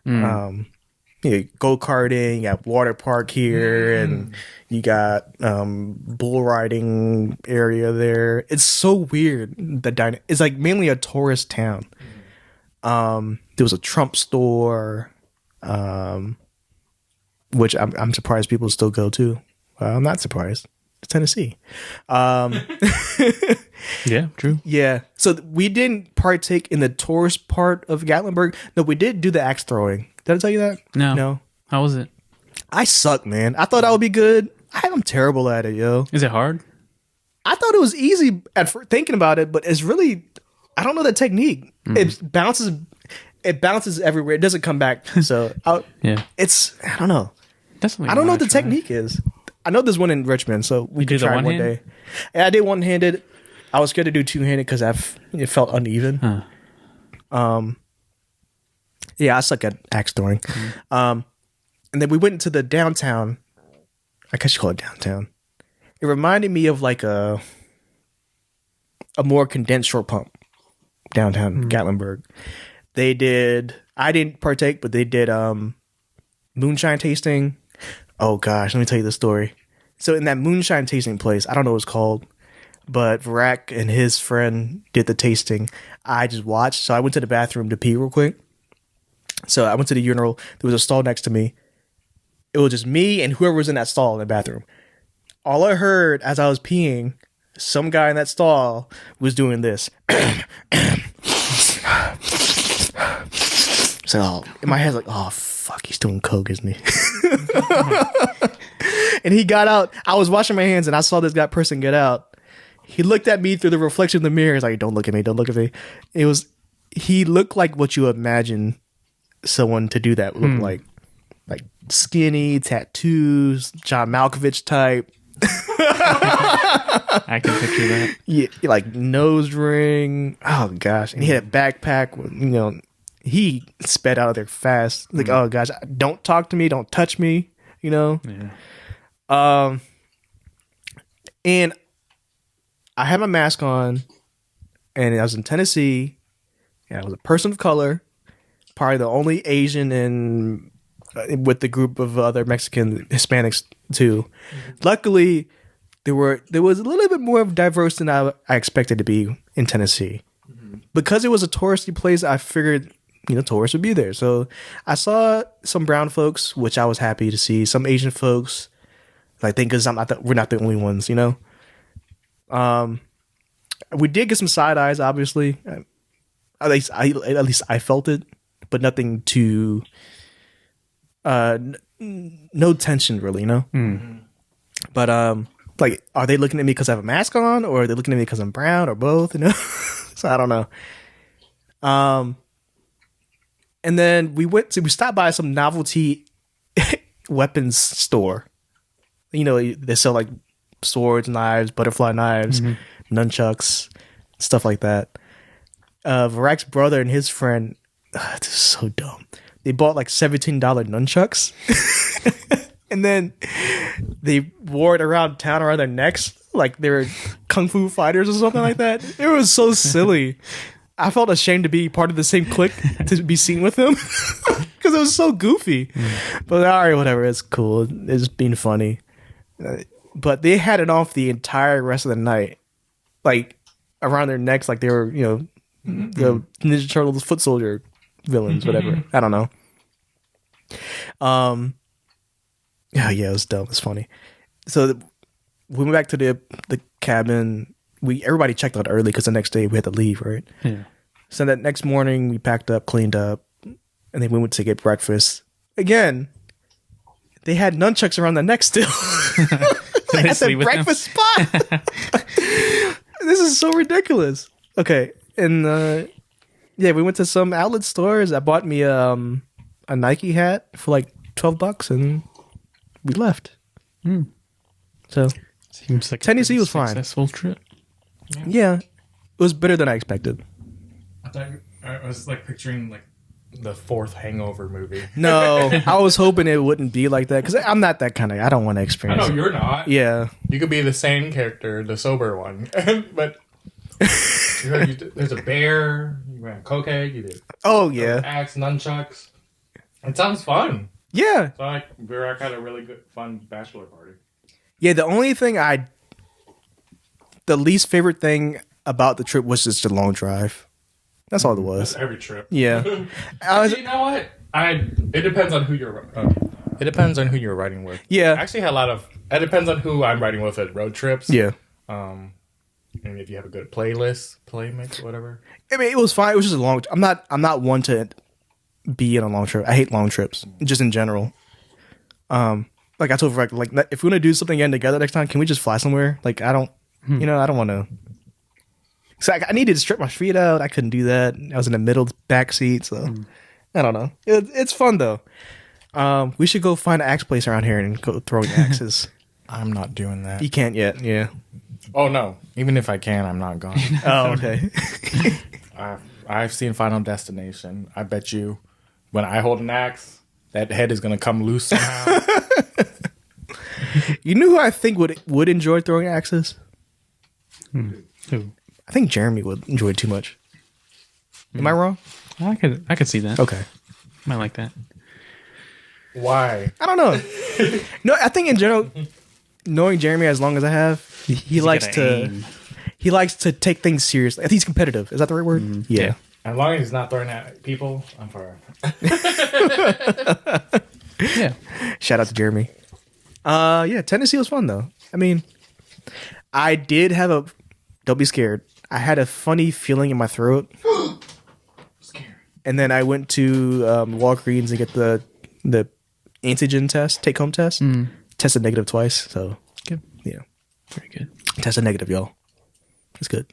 go-karting. You got water park here, and you got bull riding area there. It's so weird. It's like mainly a tourist town. There was a Trump store, which I'm surprised people still go to. I'm not surprised. It's Tennessee. Yeah, true. Yeah. So we didn't partake in the tourist part of Gatlinburg. No, we did do the axe throwing. Did I tell you that? No. How was it? I suck, man. I thought I would be good. I'm terrible at it, yo. Is it hard? I thought it was easy at first, thinking about it, but it's really, I don't know the technique. It bounces everywhere. It doesn't come back. So Yeah. I don't know. Definitely. I don't know what the technique is. I know there's one in Richmond, so we could do the try it one one-hand? day. Yeah, I did one-handed. I was scared to do two-handed because it felt uneven. Yeah, I suck at axe throwing. And then we went into the downtown. I guess you call it downtown. It reminded me of like a more condensed short pump downtown Gatlinburg. I didn't partake, but they did moonshine tasting. Oh gosh, let me tell you the story. So in that moonshine tasting place, I don't know what it's called, but Varak and his friend did the tasting. I just watched. So I went to the bathroom to pee real quick. So I went to the urinal. There was a stall next to me. It was just me and whoever was in that stall in the bathroom. All I heard as I was peeing, some guy in that stall was doing this. So in my head's like, oh fuck, he's doing coke, isn't he? And he got out. I was washing my hands and I saw this person get out. He looked at me through the reflection of the mirror. He's like, don't look at me, don't look at me. He looked like what you imagine someone to do that would look like skinny, tattoos, John Malkovich type. I can picture that. Yeah, like nose ring. Oh gosh, and he had a backpack with, he sped out of there fast. Like, oh gosh, don't talk to me, don't touch me, Yeah. And I had my mask on, and I was in Tennessee, and I was a person of color, probably the only Asian in with the group of other Mexican Hispanics too. Luckily, there was a little bit more of diverse than I expected to be in Tennessee. Because it was a touristy place, I figured tourists would be there. So I saw some brown folks, which I was happy to see. Some Asian folks, I think, because we're not the only ones. We did get some side eyes, obviously. At least I felt it, but nothing too no tension really, you know. But like, are they looking at me because I have a mask on, or are they looking at me because I'm brown, or both? You know, so I don't know. And then we stopped by some novelty weapons store. You know, they sell like swords, knives, butterfly knives, nunchucks, stuff like that. Varak's brother and his friend, this is so dumb. They bought like $17 nunchucks. And then they wore it around town around their necks like they were kung fu fighters or something like that. It was so silly. I felt ashamed to be part of the same clique to be seen with them because it was so goofy. But all right, whatever. It's cool. It's being funny. But they had it off the entire rest of the night, like around their necks, like they were, you know, the Ninja Turtles foot soldier villains, whatever. I don't know. Yeah, it was dumb. It's funny. So we went back to the cabin. Everybody checked out early because the next day we had to leave, right? Yeah. So that next morning we packed up, cleaned up, and then we went to get breakfast. Again, they had nunchucks around the neck still. Like at the breakfast spot. This is so ridiculous. Okay, and yeah, we went to some outlet stores. I bought me a Nike hat for like $12, and we left. So seems like Tennessee a was fine. Successful trip. Yeah, it was better than I expected. I was like picturing like the fourth Hangover movie. No, I was hoping it wouldn't be like that because I'm not that kind of. I don't want to I experience. know it. you're not. Yeah, You could be the same character, the sober one, but there's a bear. You ran cocaine. You did Oh yeah, axe, nunchucks. It sounds fun. yeah, So like Virak had a really good, fun bachelor party. yeah. The only thing the least favorite thing about the trip was just the long drive. That's all it was. That's every trip. Yeah, I was. You know what? It depends on who you're. It depends on who you're riding with. Yeah, I actually had a lot of. It depends on who I'm riding with at road trips. yeah. And if you have a good playmix, whatever. I mean, it was fine. It was just a long. I'm not one to be in a long trip. I hate long trips, just in general. Like I told Frank, like if we're gonna do something again together next time, can we just fly somewhere? Like I don't, you know, I don't want to. So I needed to strip my feet out. I couldn't do that. I was in the middle back seat, so I don't know. It's fun though. We should go find an axe place around here and go throwing axes. I'm not doing that. You can't yet, yeah. Oh no! Even if I can, I'm not going. Oh, okay. I've seen Final Destination. I bet you when I hold an axe, that head is going to come loose somehow. You know who I think would enjoy throwing axes? Who? I think Jeremy would enjoy it too much. Am I wrong? I could see that. Okay. Might like that. Why? I don't know. No, I think in general, knowing Jeremy as long as I have, he likes to take things seriously. I think he's competitive. Is that the right word? Yeah. As long as he's not throwing at people, I'm fine. Yeah. Shout out to Jeremy. Yeah, Tennessee was fun though. I mean, I did have don't be scared. I had a funny feeling in my throat. Scary. And then I went to Walgreens and get the antigen test, take home test. Tested negative twice. So Good. yeah. Very good. Tested negative, y'all. It's good.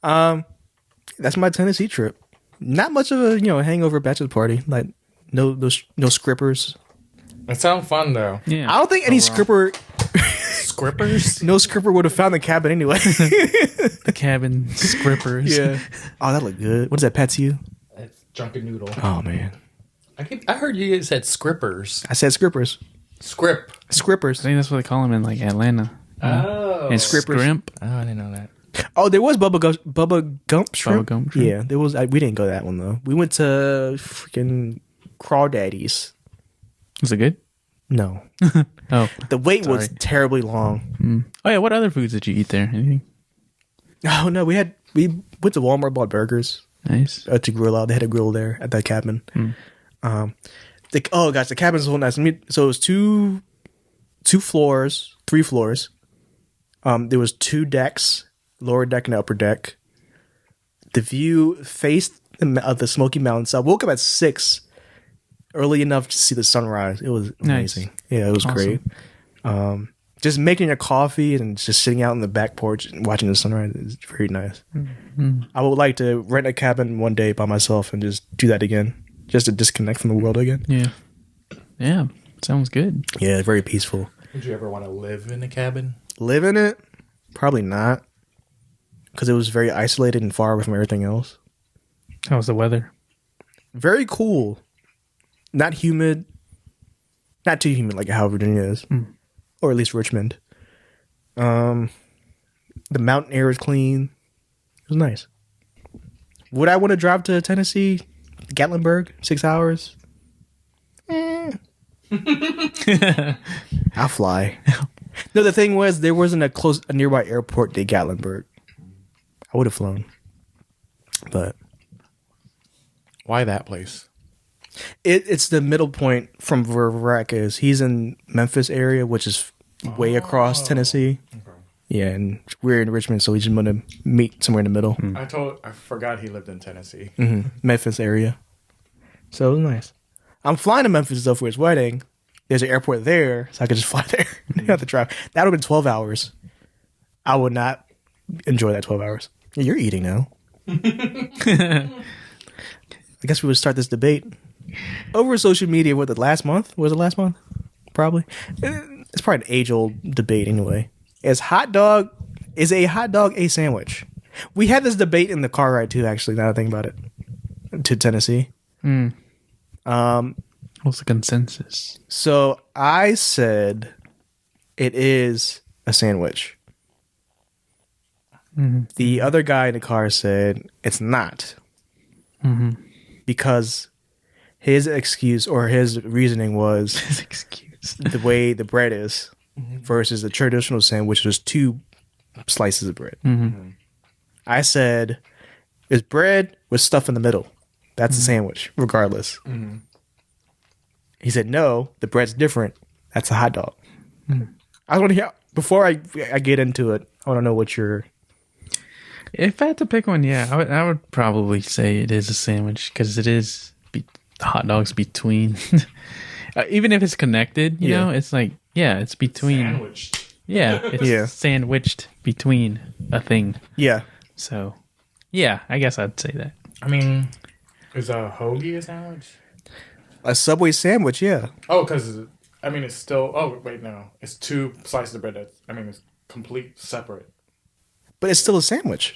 That's my Tennessee trip. Not much of a hangover bachelor party. Like no scrippers. It sounds fun though. Yeah. I don't think any scripper, Scrippers? no scripper would have found the cabin anyway. The cabin scrippers. Yeah. Oh, that looked good. What is that, Patsy? It's Drunken Noodle. Oh man, I heard you said scrippers. I said scrippers. Script. I Scrippers. think that's what they call them in like Atlanta. Oh. And Scrippers. scrimp. Oh, I didn't know that. Oh, there was Bubba Gump shrimp. Bubba Gump shrimp. Yeah, there was. We didn't go to that one though. We went to freaking Crawdaddy's. Was it good? No, Oh. the wait was Sorry. terribly long. Oh yeah. What other foods did you eat there? Anything? Oh no, we went to Walmart, bought burgers Nice. to grill out. They had a grill there at that cabin. Oh gosh, the cabin's so nice. So it was two floors, 3 floors. There was 2 decks, lower deck and upper deck. The view faced the Smoky Mountains. I woke up at 6 early enough to see the sunrise. It was amazing. Nice. Yeah, it was Awesome. great. Just making a coffee and just sitting out on the back porch and watching the sunrise is very nice. I would like to rent a cabin one day by myself and just do that again, just to disconnect from the world again. Yeah. Yeah. Sounds good. Yeah, very peaceful. Would you ever want to live in a cabin? Live in it? Probably not, because it was very isolated and far away from everything else. How was the weather? Very cool. Not humid. Not too humid like how Virginia is. Or at least Richmond. The mountain air is clean. It was nice. Would I want to drive to Tennessee? Gatlinburg? 6 hours? I'll fly. No, the thing was, there wasn't a nearby airport to Gatlinburg. I would have flown. But Why that place? it's the middle point from where Rack is. He's in Memphis area, which is way across Tennessee. Okay. Yeah, and we're in Richmond, so we just want to meet somewhere in the middle. I forgot he lived in Tennessee. Memphis area. So it was nice. I'm flying to Memphis though for his wedding. There's an airport there, so I could just fly there. I have to drive. That would have been 12 hours. I would not enjoy that 12 hours. Yeah, you're eating now. I guess we would start this debate over social media. What, the last month? Was it last month? Probably. It's probably an age-old debate anyway. Is a hot dog a sandwich? We had this debate in the car ride too, actually, now that I think about it. To Tennessee. What's the consensus? So I said it is a sandwich. The other guy in the car said it's not. Because his excuse or his reasoning was His excuse. the way the bread is versus the traditional sandwich, which was 2 slices of bread. I said it's bread with stuff in the middle. That's a sandwich, regardless. He said, no, the bread's different. That's a hot dog. I want to hear, before I get into it, I want to know what your... If I had to pick one, yeah, I would probably say it is a sandwich because it is hot dogs between. Even if it's connected, you know, it's like, yeah, it's between. Sandwiched. Yeah, it's sandwiched between a thing. Yeah. So, yeah, I guess I'd say that. I mean, is a hoagie a sandwich? A Subway sandwich, yeah. Oh, because I mean, it's still. Oh, wait, no, it's 2 slices of bread. It's complete separate. But it's still a sandwich.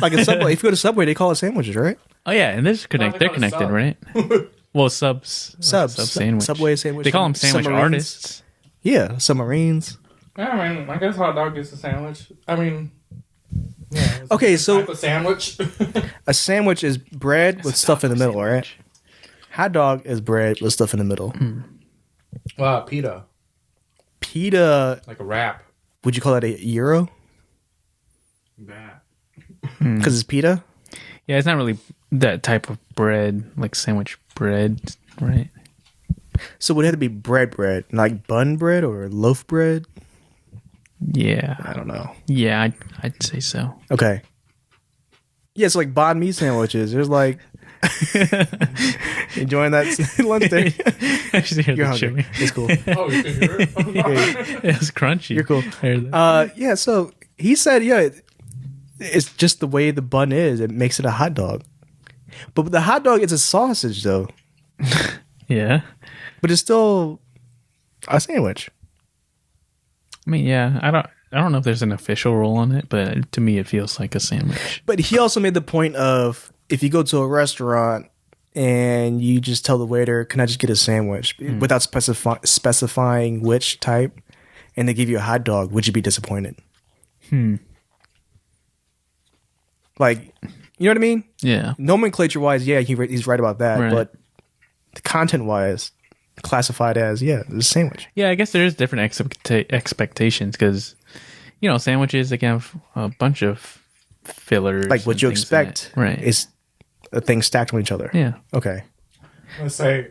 Like a Subway. If you go to Subway, they call it sandwiches, right? Oh yeah, and they're connected. they They're call it connected, sub. right? Well, subs Subs. Subway sandwich. They call them sandwich Submarines. artists. Yeah, submarines. I mean, I guess hot dog is a sandwich. I mean, yeah. It's Okay, so type of sandwich. a sandwich is bread with stuff in the middle, right? Hot dog is bread with stuff in the middle. Wow, pita, Pita, like a wrap. would you call that a gyro? That. Because it's pita? Yeah, it's not really that type of bread, like sandwich bread, right? So would it have to be bread, like bun bread or loaf bread? Yeah, I don't know. yeah, I'd say so. Okay. Yeah, it's like banh mi sandwiches. There's like enjoying that lunch day. Actually, You're hungry. It's cool. Oh, you can hear it. It's crunchy. You're cool. I heard that. Yeah. So he said, yeah, it's just the way the bun is. It makes it a hot dog. But the hot dog is a sausage, though. Yeah. But it's still a sandwich. I mean, yeah, I don't know if there's an official rule on it, but to me, it feels like a sandwich. But he also made the point of if you go to a restaurant and you just tell the waiter, "Can I just get a sandwich?" without specifying which type, and they give you a hot dog, would you be disappointed? Like, you know what I mean? Yeah. Nomenclature wise, yeah, he's right about that. Right. But content wise, classified as it's a sandwich. Yeah, I guess there is different expectations because, you know, sandwiches, they can have a bunch of fillers. Like what and you things in expect, it. Right. is a thing stacked on each other. Yeah. Okay. Let's say,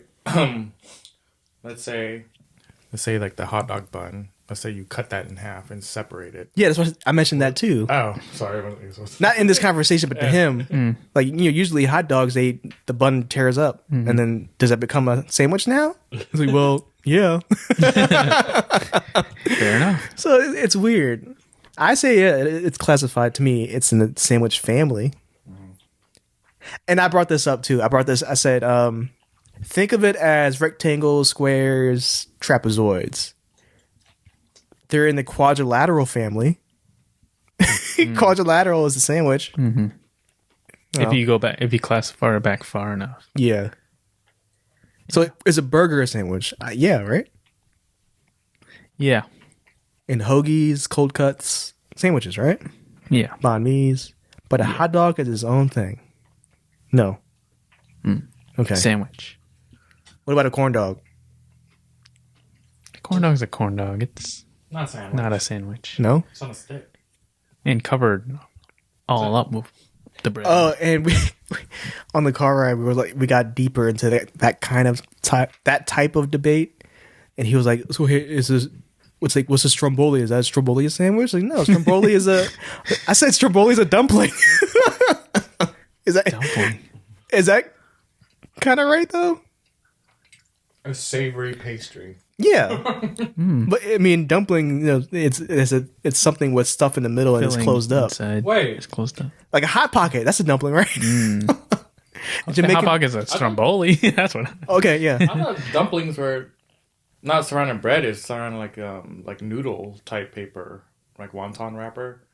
let's say like the hot dog bun let's say you cut that in half and separate it. Yeah, that's what I mentioned that too. Oh, sorry. Not in this conversation, but to him, like usually hot dogs, the bun tears up, and then does that become a sandwich now? It's like, well, yeah. Fair enough. So it's weird. I say it's classified to me. It's in the sandwich family, and I brought this up too. I said, think of it as rectangles, squares, trapezoids. They're in the quadrilateral family. Quadrilateral is a sandwich. Mm-hmm. Well, If you classify it back far enough. yeah. So is a burger a sandwich? Yeah, right? Yeah. And hoagies, cold cuts, sandwiches, right? Yeah. Banh mi's. But a hot dog is its own thing. No. Okay. Sandwich. What about a corn dog? Corn dog's a corn dog. It's Not sandwich. not a sandwich. No? It's on a stick. And covered all up with the bread. Oh, and we on the car ride, we got deeper into that kind of type of debate, and he was like, "So here is this? What's a stromboli? Is that a stromboli a sandwich?" Like, no, stromboli is a. I said stromboli is a dumpling. Is that Dumpling. Is that kind of right though? A savory pastry. Yeah, but I mean, dumpling. It's something with stuff in the middle and it's Filling closed up, inside. Wait. It's closed up. like a hot pocket. That's a dumpling, right? The hot pocket's a stromboli. That's what. Okay, yeah. I thought dumplings were not surrounding bread. It's surrounding like noodle type paper, like wonton wrapper.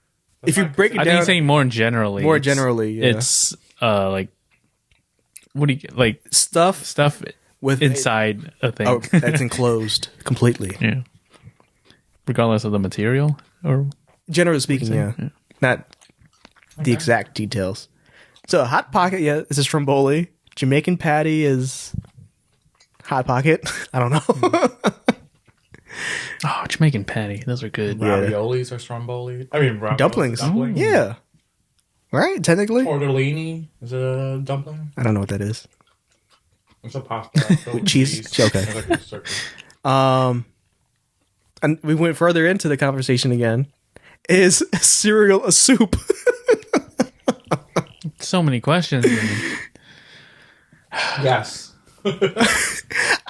If you break it I down, think saying more generally. More generally, yeah. It's like what do you like stuff with inside a thing. Oh, that's enclosed completely. Yeah. Regardless of the material, or Generally speaking, yeah. Not the exact details. So a hot pocket, yeah, is a stromboli. Jamaican patty is hot pocket. I don't know. oh, Jamaican patty. Those are good. Raviolis or stromboli. I mean, Dumplings. Yeah. Right, technically. Tortellini is a dumpling. I don't know what that is. It's a pasta With cheese. Okay. It's like a circle. And we went further into the conversation again. Is cereal a soup? So many questions. Yes.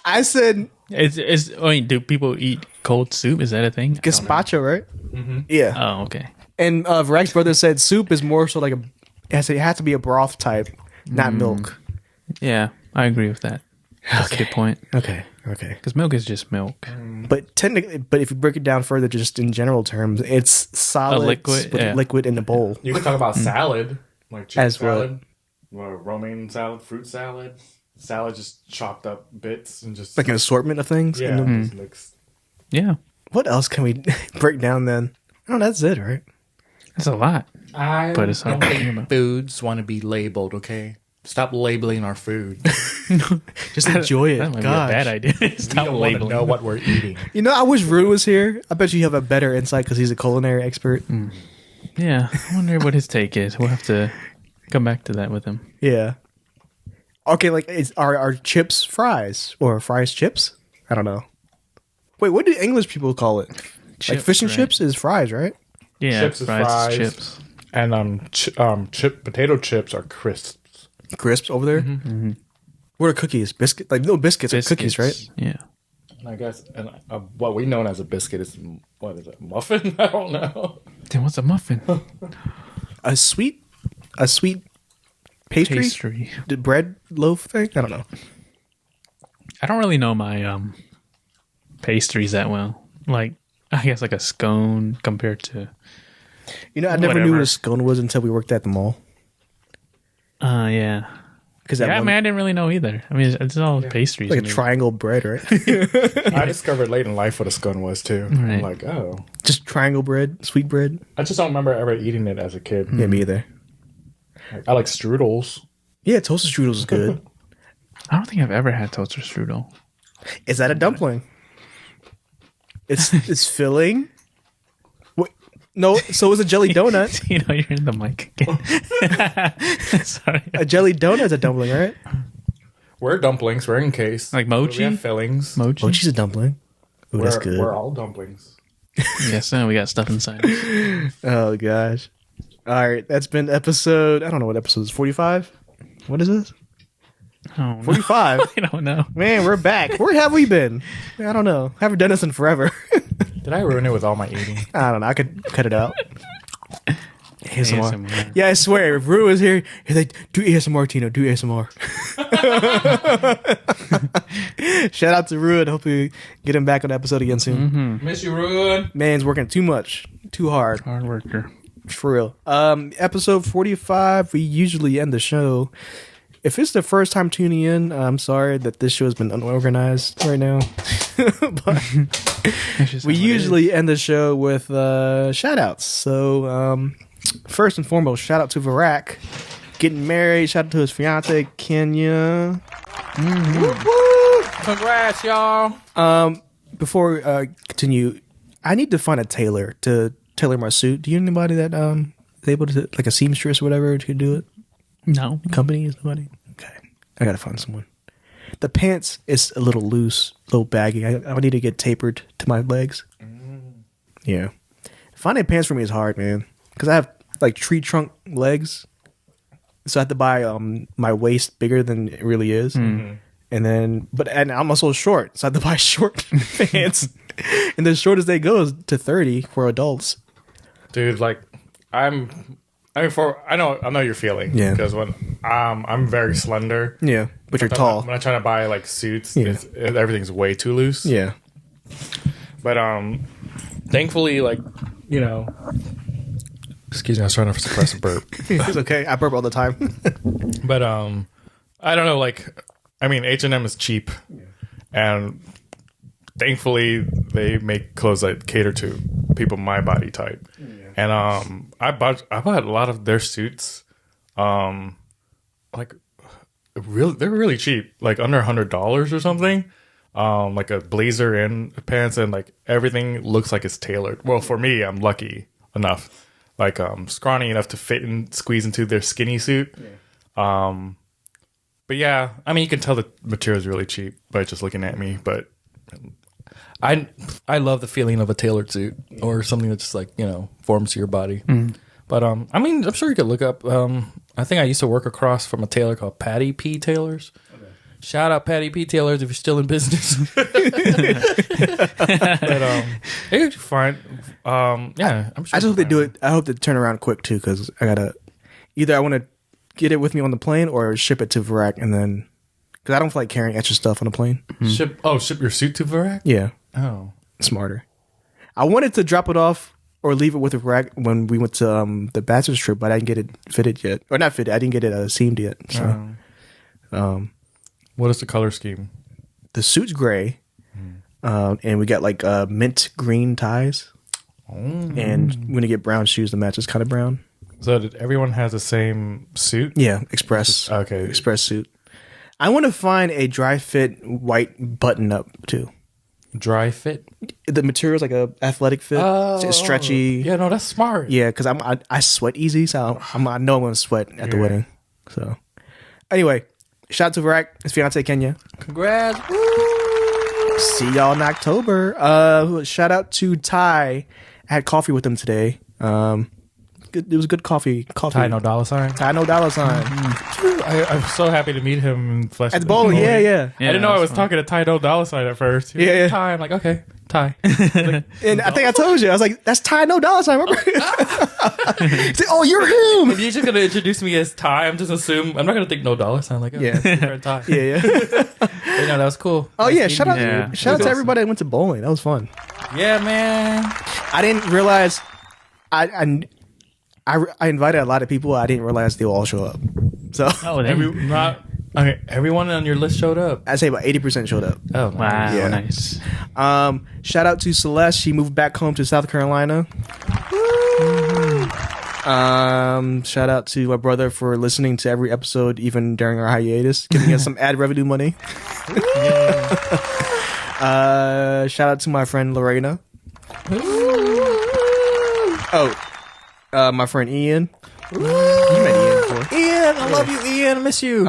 I said do people eat cold soup? Is that a thing? gazpacho, right? Mm-hmm. Yeah. Oh, okay. And Rex brother said soup is more so like it has to be a broth type, not milk. Yeah, I agree with that. That's a good point. Okay. Because milk is just milk. But technically, if you break it down further, just in general terms, it's solid liquid in the bowl. You can talk about salad, like chicken As what? salad, or romaine salad, fruit salad. Salad just chopped up bits and just Like an assortment of things. yeah, just mixed. Yeah, What else can we break down then? Oh, that's it, right? that's a lot. I But it's not thinking about. foods want to be labeled. Okay, stop labeling our food. Just enjoy it. That might Gosh. be a bad idea. We Stop don't want to labeling. know what we're eating. You know, I wish Roeun was here. I bet you have a better insight because he's a culinary expert. Yeah, I wonder what his take is. We'll have to come back to that with him. Yeah. Okay, like are chips fries or fries chips? I don't know. Wait, what do English people call it? Like Chips, fish and right? chips is fries, right? Yeah, Chips is fries. chips. And potato chips are crisps. Crisps over there. What are cookies? Biscuit? Like no biscuits are cookies, right? Yeah. I guess, and what we know as a biscuit is what is it? Muffin? I don't know. Then what's a muffin? A sweet pastry? The bread loaf thing? I don't know. I don't really know my pastries that well. Like, I guess like a scone compared to. You know, I never knew Whatever. what a scone was until we worked at the mall. Yeah. Because Yeah, I mean, I didn't really know either. I mean, it's all pastries. like I a mean. triangle bread, right? I discovered late in life what a scone was too. I'm Right. like, oh, Just triangle bread, sweet bread. I just don't remember ever eating it as a kid. Yeah, me either. Like, I like strudels. Yeah, toasted strudels is good. I don't think I've ever had toaster strudel. Is that a dumpling? It's filling. What? No, so is a jelly donut. You know, you're in the mic again. Sorry. A jelly donut is a dumpling, right? We're dumplings. We're in case. Like We mochi? have fillings. Mochi? Mochi's a dumpling. Ooh, that's good. We're all dumplings. Yes, we got stuff inside. Oh gosh. All right, that's been episode. I don't know what episode is. 45. What is this? Oh, 45. I don't know. Man, we're back. Where have we been? I don't know. Haven't done this in forever. Did I ruin it with all my eating? I don't know. I could cut it out. ASMR. ASMR. Yeah, I swear, if Roeun was here, he's like, do ASMR, Tino, do ASMR. Shout out to Roeun. Hope we get him back on the episode again soon. Mm-hmm. Miss you, Roeun. Man's working too much, too hard. Hard worker. For real. Episode 45, we usually end the show. If it's the first time tuning in, I'm sorry that this show has been unorganized right now. But we usually end the show with shout outs. So, first and foremost, shout out to Varak getting married. Shout out to his fiance, Kenya. Congrats, y'all. Before we continue, I need to find a tailor to tailor my suit. Do you know anybody that is able to, like a seamstress or whatever, to do it? No. Company is nobody? Okay. I gotta find someone. The pants is a little loose, a little baggy. I need to get tapered to my legs. Yeah. Finding pants for me is hard, man. Because I have like tree trunk legs. So I have to buy my waist bigger than it really is. Mm-hmm. And then, and I'm also short. So I have to buy short pants. And the shortest they go is to 30 for adults. Dude, like, I know your feeling. Yeah. Because when I'm very slender. Yeah. But you're tall. When I try to buy like suits, Yeah. everything's way too loose. Yeah. But thankfully, like, you know. Excuse me, I was trying to suppress a burp. It's okay. I burp all the time. But I don't know. Like, I mean, H&M is cheap, and thankfully they make clothes that cater to people my body type. Yeah. And I bought a lot of their suits. Like, they're really cheap, like under $100 or something. Like a blazer and pants, and like everything looks like it's tailored. Well, for me, I'm lucky enough. Like scrawny enough to fit and squeeze into their skinny suit. Yeah. But yeah, I mean, you can tell the material is really cheap by just looking at me. But I love the feeling of a tailored suit or something that just like, you know, forms to your body. But I mean, I'm sure you could look up. I think I used to work across from a tailor called Patty P Tailors. Okay. Shout out Patty P Tailors if you're still in business. But it's fine. Yeah, I'm sure. I just hope they do it. I hope they turn around quick too, because I want to get it with me on the plane or ship it to Varak, and then because I don't feel like carrying extra stuff on the plane. Ship your suit to Varak? Yeah. Oh, smarter. I wanted to drop it off or leave it with Varak when we went to the bachelor's trip, but I didn't get it fitted yet, or not fitted. I didn't get it seamed yet. So, what is the color scheme? The suit's gray, and we got like mint green ties. And we're gonna get brown shoes to match. It's kind of brown. So did everyone has the same suit? Yeah, express. Okay, express suit. I want to find a dry fit white button up too. Dry fit. The material is like a athletic fit. It's stretchy. Yeah, no, that's smart. Yeah, because I sweat easy, so I know I'm gonna sweat at the wedding. So anyway, shout out to Varak, his fiance Kenya. Congrats. See y'all in October. Shout out to Ty. I had coffee with him today. It was good coffee. Ty No Dollar Sign. Ty No Dollar Sign. I'm so happy to meet him in flesh. At the bowling, yeah. I didn't know I was talking to Ty No Dollar Sign at first. He was like, Ty. I'm like, okay, Ty. And I think I told you. I was like, that's Ty No Dollar Sign. Remember? He's like, oh, you're him. If you're just gonna introduce me as Ty, I'm just I'm not gonna think No Dollar Sign. Like, oh, Yeah. Ty. Yeah. But no, that was cool. Oh, Nice yeah. meeting Shout out, you. shout out to everybody that went to bowling. That was fun. Yeah, man. I didn't realize I invited a lot of people. I didn't realize they will all show up. So everyone on your list showed up. I'd say about 80% showed up. Oh, Wow, Yeah. nice. Shout out to Celeste. She moved back home to South Carolina. Shout out to my brother for listening to every episode, even during our hiatus, giving us some ad revenue money. Shout out to my friend Lorena. My friend Ian. You met Ian before. Ian, I love you, Ian. I miss you.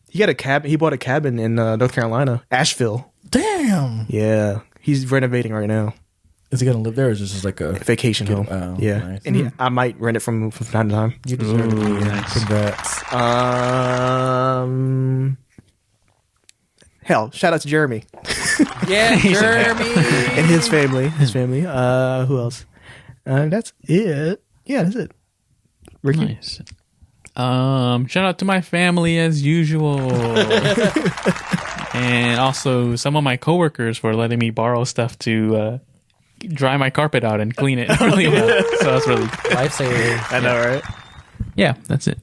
He got a cabin. He bought a cabin in North Carolina, Asheville. Damn. Yeah, he's renovating right now. Is he gonna live there, or is this just like a vacation home. Oh, Yeah, nice. and I might rent it from time to time. You deserve it. Ooh, Yeah. nice. Congrats. Hell, shout out to Jeremy Yeah, Jeremy. and his family. Who else? That's it. Yeah, that's it. Ricky. Nice. Shout out to my family as usual. And also some of my coworkers for letting me borrow stuff to dry my carpet out and clean it really well. So that's really cool. Lifesaver. I know, right? Yeah, that's it.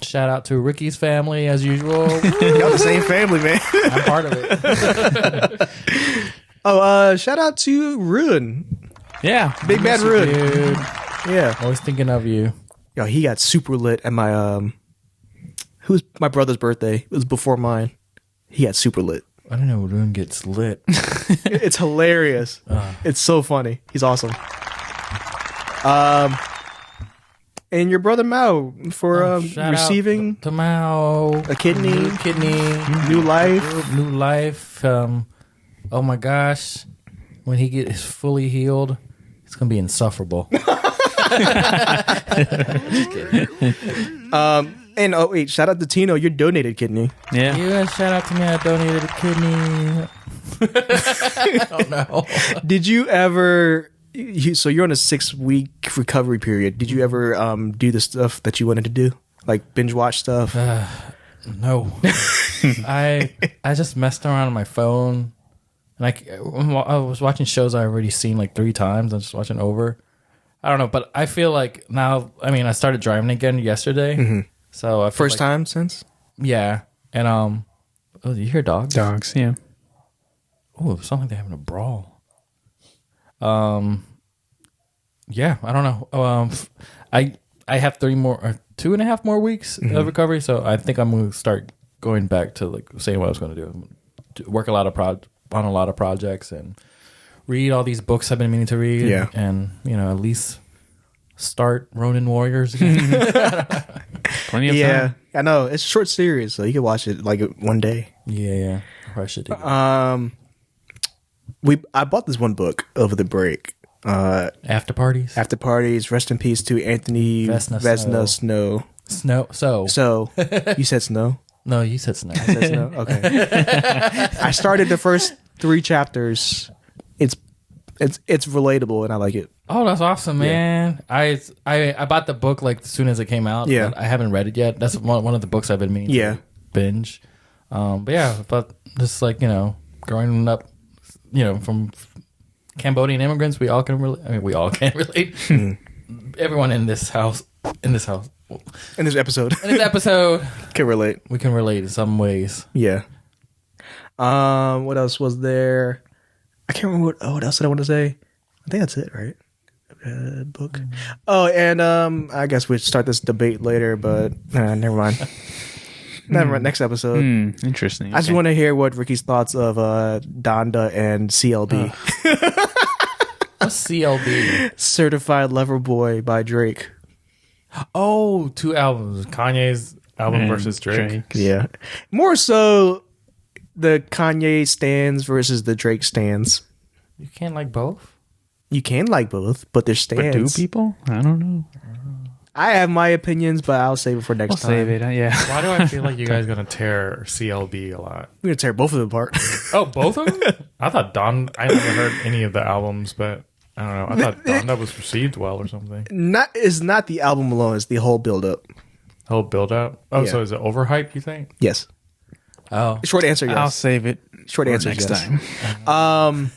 Shout out to Ricky's family as usual. Y'all the same family, man. I'm part of it. Shout out to Roeun. Yeah. Big Bad Roeun. Dude, Yeah. always thinking of you. Yo, he got super lit at my who's my brother's birthday. It was before mine. He got super lit. I don't know. Room gets lit. It's hilarious. It's so funny. He's awesome. And your brother Mao for Shout receiving out to Mao, a kidney, new life. new life. Oh my gosh, when he gets fully healed, it's gonna be insufferable. And oh wait, shout out to Tino, your donated kidney. Yeah. You guys shout out to me. I donated a kidney. Oh no. Did you ever? So you're on a 6-week recovery period. Did you ever do the stuff that you wanted to do, like binge watch stuff? No. I just messed around on my phone, and I was watching shows I already seen like 3 times. I'm just watching over. I don't know, but I feel like now. I mean, I started driving again yesterday, so I feel First like, time since? yeah. And oh, you hear dogs? Dogs, yeah. Oh, it sounds like they're having a brawl. Yeah, I don't know. I have 2.5 more weeks of recovery, so I think I'm going to start going back to like saying what I was going to do. I'm gonna work on a lot of projects and read all these books I've been meaning to read. Yeah. And at least start Ronin Warriors again. Plenty of Yeah, time. I know. It's a short series, so you can watch it like one day. Yeah. I should do. I bought this one book over the break. After parties. After Parties. Rest in peace to Anthony Vesna Snow. Snow. So you said Snow. No, you said snow. I said Snow. Okay. I started the first 3 chapters. It's relatable and I like it. Oh, that's awesome, man! I bought the book like as soon as it came out. Yeah. But I haven't read it yet. That's one of the books I've been meaning to binge. But yeah, but just like growing up, from Cambodian immigrants, we all can relate. I mean, we all can relate. Everyone in this episode In this episode. Can relate. we can relate in some ways. Yeah. What else was there? I can't remember what else did I want to say. I think that's it, right? Book. Oh, and I guess we'd start this debate later, but never mind. Never mind. Next episode. Interesting. I just want to hear what Ricky's thoughts of Donda and CLB. What's CLB? Certified Lover Boy by Drake. Oh, 2 albums. Kanye's album versus Drake. Yeah. More so the Kanye stands versus the Drake stands. you can't like both. You can like both, but they're But stands. do people? I don't know. I have my opinions, but I'll save it for next I'll time. save it. Yeah. Why do I feel like you guys gonna tear CLB a lot? We're going to tear both of them apart. Oh, both of them? I thought I never heard any of the albums, but I don't know. I thought Donda was received well or something. It's not the album alone, it's the whole build up. Whole build up. Oh, Yeah. so is it overhyped, you think? Yes. Oh, Short answer, yes. I'll save it. Short for answer, next yes. time.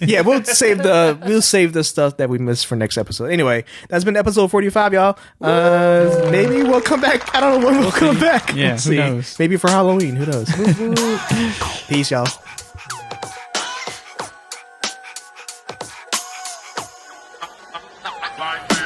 Yeah, we'll save the stuff that we missed for next episode. Anyway, that's been episode 45, y'all. Maybe we'll come back. I don't know when we'll come back. Yeah, Let's who knows? Maybe for Halloween. Who knows? Peace, y'all. Like